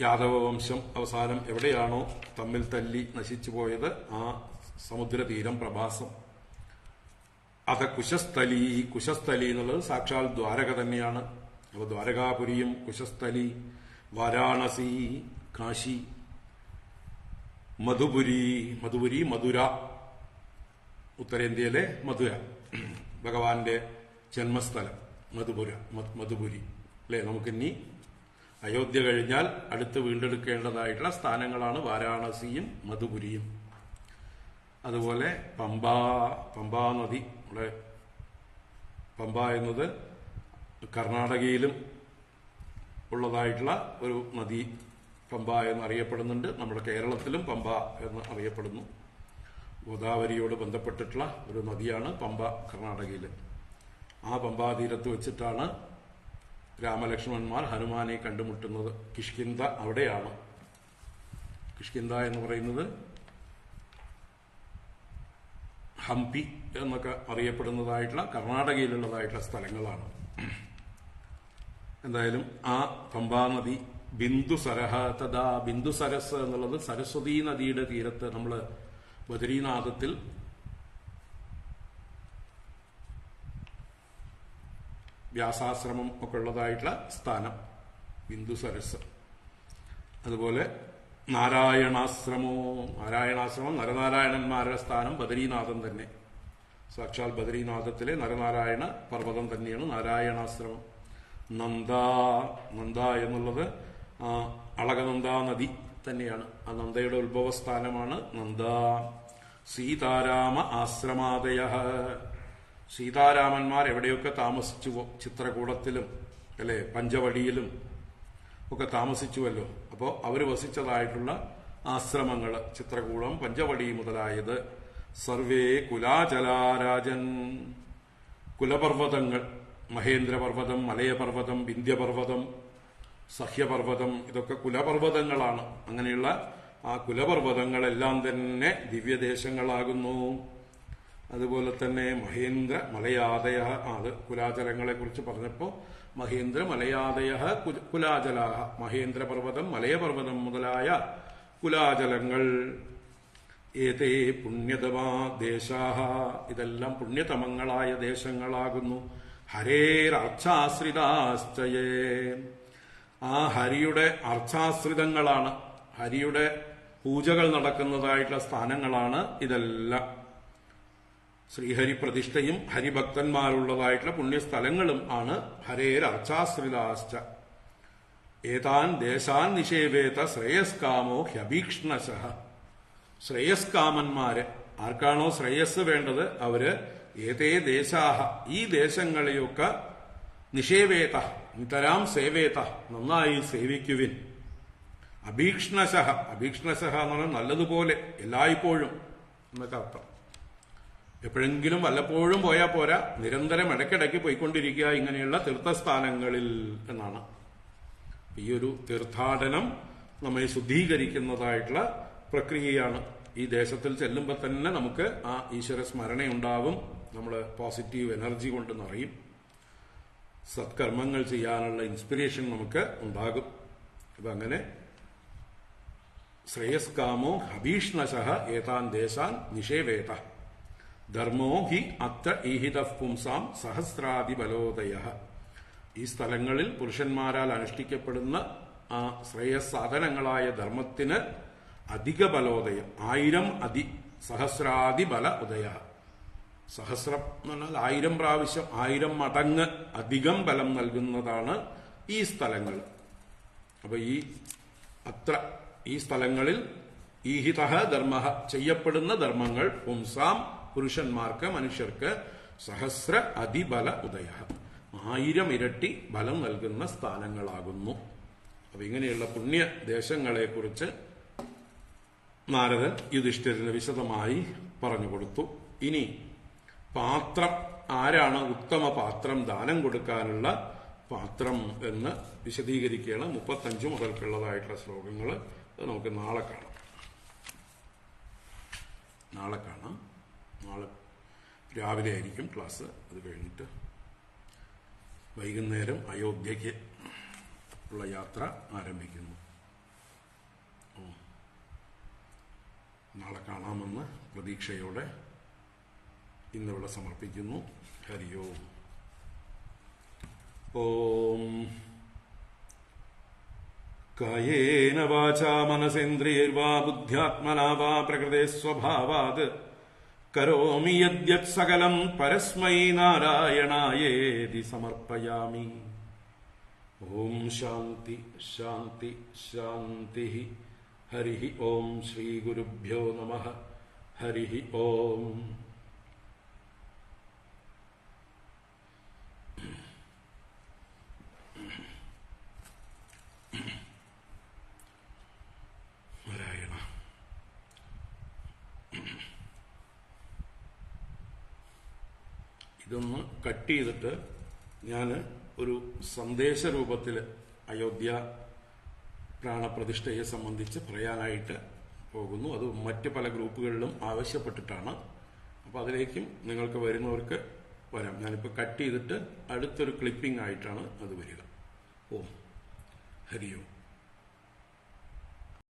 യാദവ വംശം അവസാനം എവിടെയാണോ തമ്മിൽ തല്ലി നശിച്ചു പോയത് ആ സമുദ്രതീരം പ്രഭാസം. അത് കുശസ്ഥലി, കുശസ്ഥലി എന്നുള്ളത് സാക്ഷാൽ ദ്വാരക തന്നെയാണ്. അപ്പൊ ദ്വാരകാപുരിയും കുശസ്ഥലി, വാരാണസി കാശി, മധുപുരി, മധുപുരി മധുര, ഉത്തരേന്ത്യയിലെ മധുര, ഭഗവാന്റെ ജന്മസ്ഥലം മധുപുരി അല്ലെ. നമുക്കിനി അയോധ്യ കഴിഞ്ഞാൽ അടുത്ത് വീണ്ടെടുക്കേണ്ടതായിട്ടുള്ള സ്ഥാനങ്ങളാണ് വാരാണസിയും മധുപുരിയും. അതുപോലെ പമ്പാ നദി, നമ്മുടെ പമ്പ എന്നത് കർണാടകയിലും ഉള്ളതായിട്ടുള്ള ഒരു നദി പമ്പ എന്നറിയപ്പെടുന്നുണ്ട്. നമ്മുടെ കേരളത്തിലും പമ്പ എന്ന് അറിയപ്പെടുന്നു. ഗോദാവരിയോട് ബന്ധപ്പെട്ടിട്ടുള്ള ഒരു നദിയാണ് പമ്പ കർണാടകയിൽ. ആ പമ്പാതീരത്ത് വെച്ചിട്ടാണ് രാമലക്ഷ്മണന്മാർ ഹനുമാനെ കണ്ടുമുട്ടുന്നത്. കിഷ്കിന്ധ അവിടെയാണ്. കിഷ്കിന്ധ എന്ന് പറയുന്നത് ഹംപി എന്നൊക്കെ അറിയപ്പെടുന്നതായിട്ടുള്ള കർണാടകയിലുള്ളതായിട്ടുള്ള സ്ഥലങ്ങളാണ്. എന്തായാലും ആ പമ്പാനദി ബിന്ദുസരഹ തഥാ, ബിന്ദുസരസ് എന്നുള്ളത് സരസ്വതീ നദിയുടെ തീരത്ത്, നമ്മൾ ബദരീനാഥത്തിൽ വ്യാസാശ്രമം ഒക്കെ ഉള്ളതായിട്ടുള്ള സ്ഥാനം ബിന്ദുസരസ്. അതുപോലെ നാരായണാശ്രമം നരനാരായണന്മാരുടെ സ്ഥാനം ബദരീനാഥം തന്നെ. സാക്ഷാൽ ബദരീനാഥത്തിലെ നരനാരായണ പർവ്വതം തന്നെയാണ് നാരായണാശ്രമം. നന്ദ എന്നുള്ളത് അളകനന്ദാ നദി തന്നെയാണ്. ആ നന്ദയുടെ ഉത്ഭവസ്ഥാനമാണ് നന്ദ. സീതാരാമ ആശ്രമാദയ, സീതാരാമന്മാർ എവിടെയൊക്കെ താമസിച്ചുവോ, ചിത്രകൂടത്തിലും അല്ലെ പഞ്ചവടിയിലും ഒക്കെ താമസിച്ചുവല്ലോ. അപ്പോൾ അവർ വസിച്ചതായിട്ടുള്ള ആശ്രമങ്ങൾ ചിത്രകൂടം, പഞ്ചവടി മുതലായത്. സർവേ കുലാചലാരാജൻ, കുലപർവ്വതങ്ങൾ, മഹേന്ദ്രപർവ്വതം, മലയപർവ്വതം, വിന്ധ്യപർവ്വതം, സഹ്യപർവ്വതം, ഇതൊക്കെ കുലപർവ്വതങ്ങളാണ്. അങ്ങനെയുള്ള ആ കുലപർവ്വതങ്ങളെല്ലാം തന്നെ ദിവ്യദേശങ്ങളാകുന്നു. അതുപോലെ തന്നെ മഹേന്ദ്ര മലയാദയ, അത് കുലാചലങ്ങളെ കുറിച്ച് പറഞ്ഞപ്പോൾ മഹേന്ദ്ര മലയാദയ കുലാചലാഹ, മഹേന്ദ്രപർവ്വതം, മലയപർവ്വതം മുതലായ കുലാചലങ്ങൾ. ഏതേ പുണ്യതമാ ദേശാഹ, ഇതെല്ലാം പുണ്യതമങ്ങളായ ദേശങ്ങളാകുന്നു. ഹരേരർത്ഥാശ്രിതാശ്ചയേ, ആ ഹരിയുടെ അർത്ഥാശ്രിതങ്ങളാണ്, ഹരിയുടെ പൂജകൾ നടക്കുന്നതായിട്ടുള്ള സ്ഥാനങ്ങളാണ് ഇതെല്ലാം. ശ്രീഹരി പ്രതിഷ്ഠയും ഹരിഭക്തന്മാരുള്ളതായിട്ടുള്ള പുണ്യസ്ഥലങ്ങളും ആണ് ഹരേരർത്ഥാശ്രിതാശ്ച. ഏതാൻ ദേശാൻ നിഷേവേത ശ്രേയസ്കാമോ ഹ്യഭീക്ഷ്ണശഃ, ശ്രേയസ്കാമന്മാര്, ആർക്കാണോ ശ്രേയസ് വേണ്ടത് അവര് ഏതേ ദേശാഹ, ഈ ദേശങ്ങളെയൊക്കെ നിഷേവേത നിതരാം സേവേത, നന്നായി സേവിക്കുവിൻ. അഭീക്ഷ്ണശഃ, അഭീക്ഷ്ണശഃ എന്ന് പറഞ്ഞാൽ നല്ലതുപോലെ, എല്ലായ്പ്പോഴും എന്നൊക്കെ അർത്ഥം. എപ്പോഴെങ്കിലും വല്ലപ്പോഴും പോയാൽ പോരാ, നിരന്തരം ഇടയ്ക്കിടയ്ക്ക് പോയിക്കൊണ്ടിരിക്കുക ഇങ്ങനെയുള്ള തീർത്ഥസ്ഥാനങ്ങളിൽ എന്നാണ്. ഈ ഒരു തീർത്ഥാടനം നമ്മെ ശുദ്ധീകരിക്കുന്നതായിട്ടുള്ള പ്രക്രിയയാണ്. ഈ ദേശത്തിൽ ചെല്ലുമ്പോൾ തന്നെ നമുക്ക് ആ ഈശ്വര സ്മരണയുണ്ടാവും. നമ്മൾ പോസിറ്റീവ് എനർജി കൊണ്ട് നിറയും. സത്കർമ്മങ്ങൾ ചെയ്യാനുള്ള ഇൻസ്പിറേഷൻ നമുക്ക് ഉണ്ടാകും. അപ്പൊ അങ്ങനെ ശ്രേയസ്കാമോ അഭീഷ്ണശഃ ഏതാൻ ദേശാൻ നിഷേവേത, ധർമ്മോ ഹി അത്ര ഈഹിത പുംസാം സഹസ്രാദിബലോദയ. ഈ സ്ഥലങ്ങളിൽ പുരുഷന്മാരാൽ അനുഷ്ഠിക്കപ്പെടുന്ന ആ ശ്രേയസ് സാധനങ്ങളായ ധർമ്മത്തിന് അധിക ബലോദയം, 1000 സഹസ്രാദി ബല ഉദയ. സഹസ്രം എന്ന് പറഞ്ഞാൽ 1000 പ്രാവശ്യം, 1000 മടങ്ങ് അധികം ബലം നൽകുന്നതാണ് ഈ സ്ഥലങ്ങൾ. അപ്പൊ ഈ സ്ഥലങ്ങളിൽ ഈഹിത ധർമ്മ, ചെയ്യപ്പെടുന്ന ധർമ്മങ്ങൾ, പുംസാം പുരുഷന്മാർക്ക്, മനുഷ്യർക്ക്, സഹസ്ര അതിബല ഉദയ, 1000 ഇരട്ടി ബലം നൽകുന്ന സ്ഥാനങ്ങളാകുന്നു. അപ്പൊ ഇങ്ങനെയുള്ള പുണ്യദേശങ്ങളെ കുറിച്ച് നാരദൻ യുധിഷ്ഠിരന് വിശദമായി പറഞ്ഞുകൊടുത്തു. ഇനി പാത്രം, ആരാണ് ഉത്തമ പാത്രം, ദാനം കൊടുക്കാനുള്ള പാത്രം എന്ന് വിശദീകരിക്കുകയാണ്. 35 മുതൽക്കുള്ളതായിട്ടുള്ള ശ്ലോകങ്ങൾ നമുക്ക് നാളെ കാണാം. നാളെ കാണാം. നാളെ രാവിലെ ആയിരിക്കും ക്ലാസ്. അത് കഴിഞ്ഞിട്ട് വൈകുന്നേരം അയോധ്യയ്ക്ക് ഉള്ള യാത്ര ആരംഭിക്കുന്നു. നാളെ കാണാമെന്ന് പ്രതീക്ഷയോടെ ഇന്നിവിടെ സമർപ്പിക്കുന്നു. ഹരി ഓം. ഓം കായേന വാചാ മനസേന്ദ്രിയൈർവാ ബുദ്ധ്യാത്മനാ വാ പ്രകൃതേ സ്വഭാവാത് കരോമി യദ്യത് സകലം പരസ്മൈ നാരായണായേതി സമർപ്പയാമി. ഓം ശാന്തി ശാന്തി ശാന്തി. ഹരി ഓം. ശ്രീ ഗുരുഭ്യോ നമഃ. ഹരി ഓം. നാരായണ. ഇതൊന്ന് കട്ട് ചെയ്തിട്ട് ഞാൻ ഒരു സന്ദേശ രൂപത്തിൽ അയോധ്യ പ്രാണപ്രതിഷ്ഠയെ സംബന്ധിച്ച് പറയാനായിട്ട് പോകുന്നു. അത് മറ്റ് പല ഗ്രൂപ്പുകളിലും ആവശ്യപ്പെട്ടിട്ടാണ്. അപ്പോൾ അതിലേക്കും നിങ്ങൾക്ക് വരുന്നവർക്ക് വരാം. ഞാനിപ്പോൾ കട്ട് ചെയ്തിട്ട് അടുത്തൊരു ക്ലിപ്പിംഗ് ആയിട്ടാണ് അത് വരിക. ഓം ഹരി ഓം.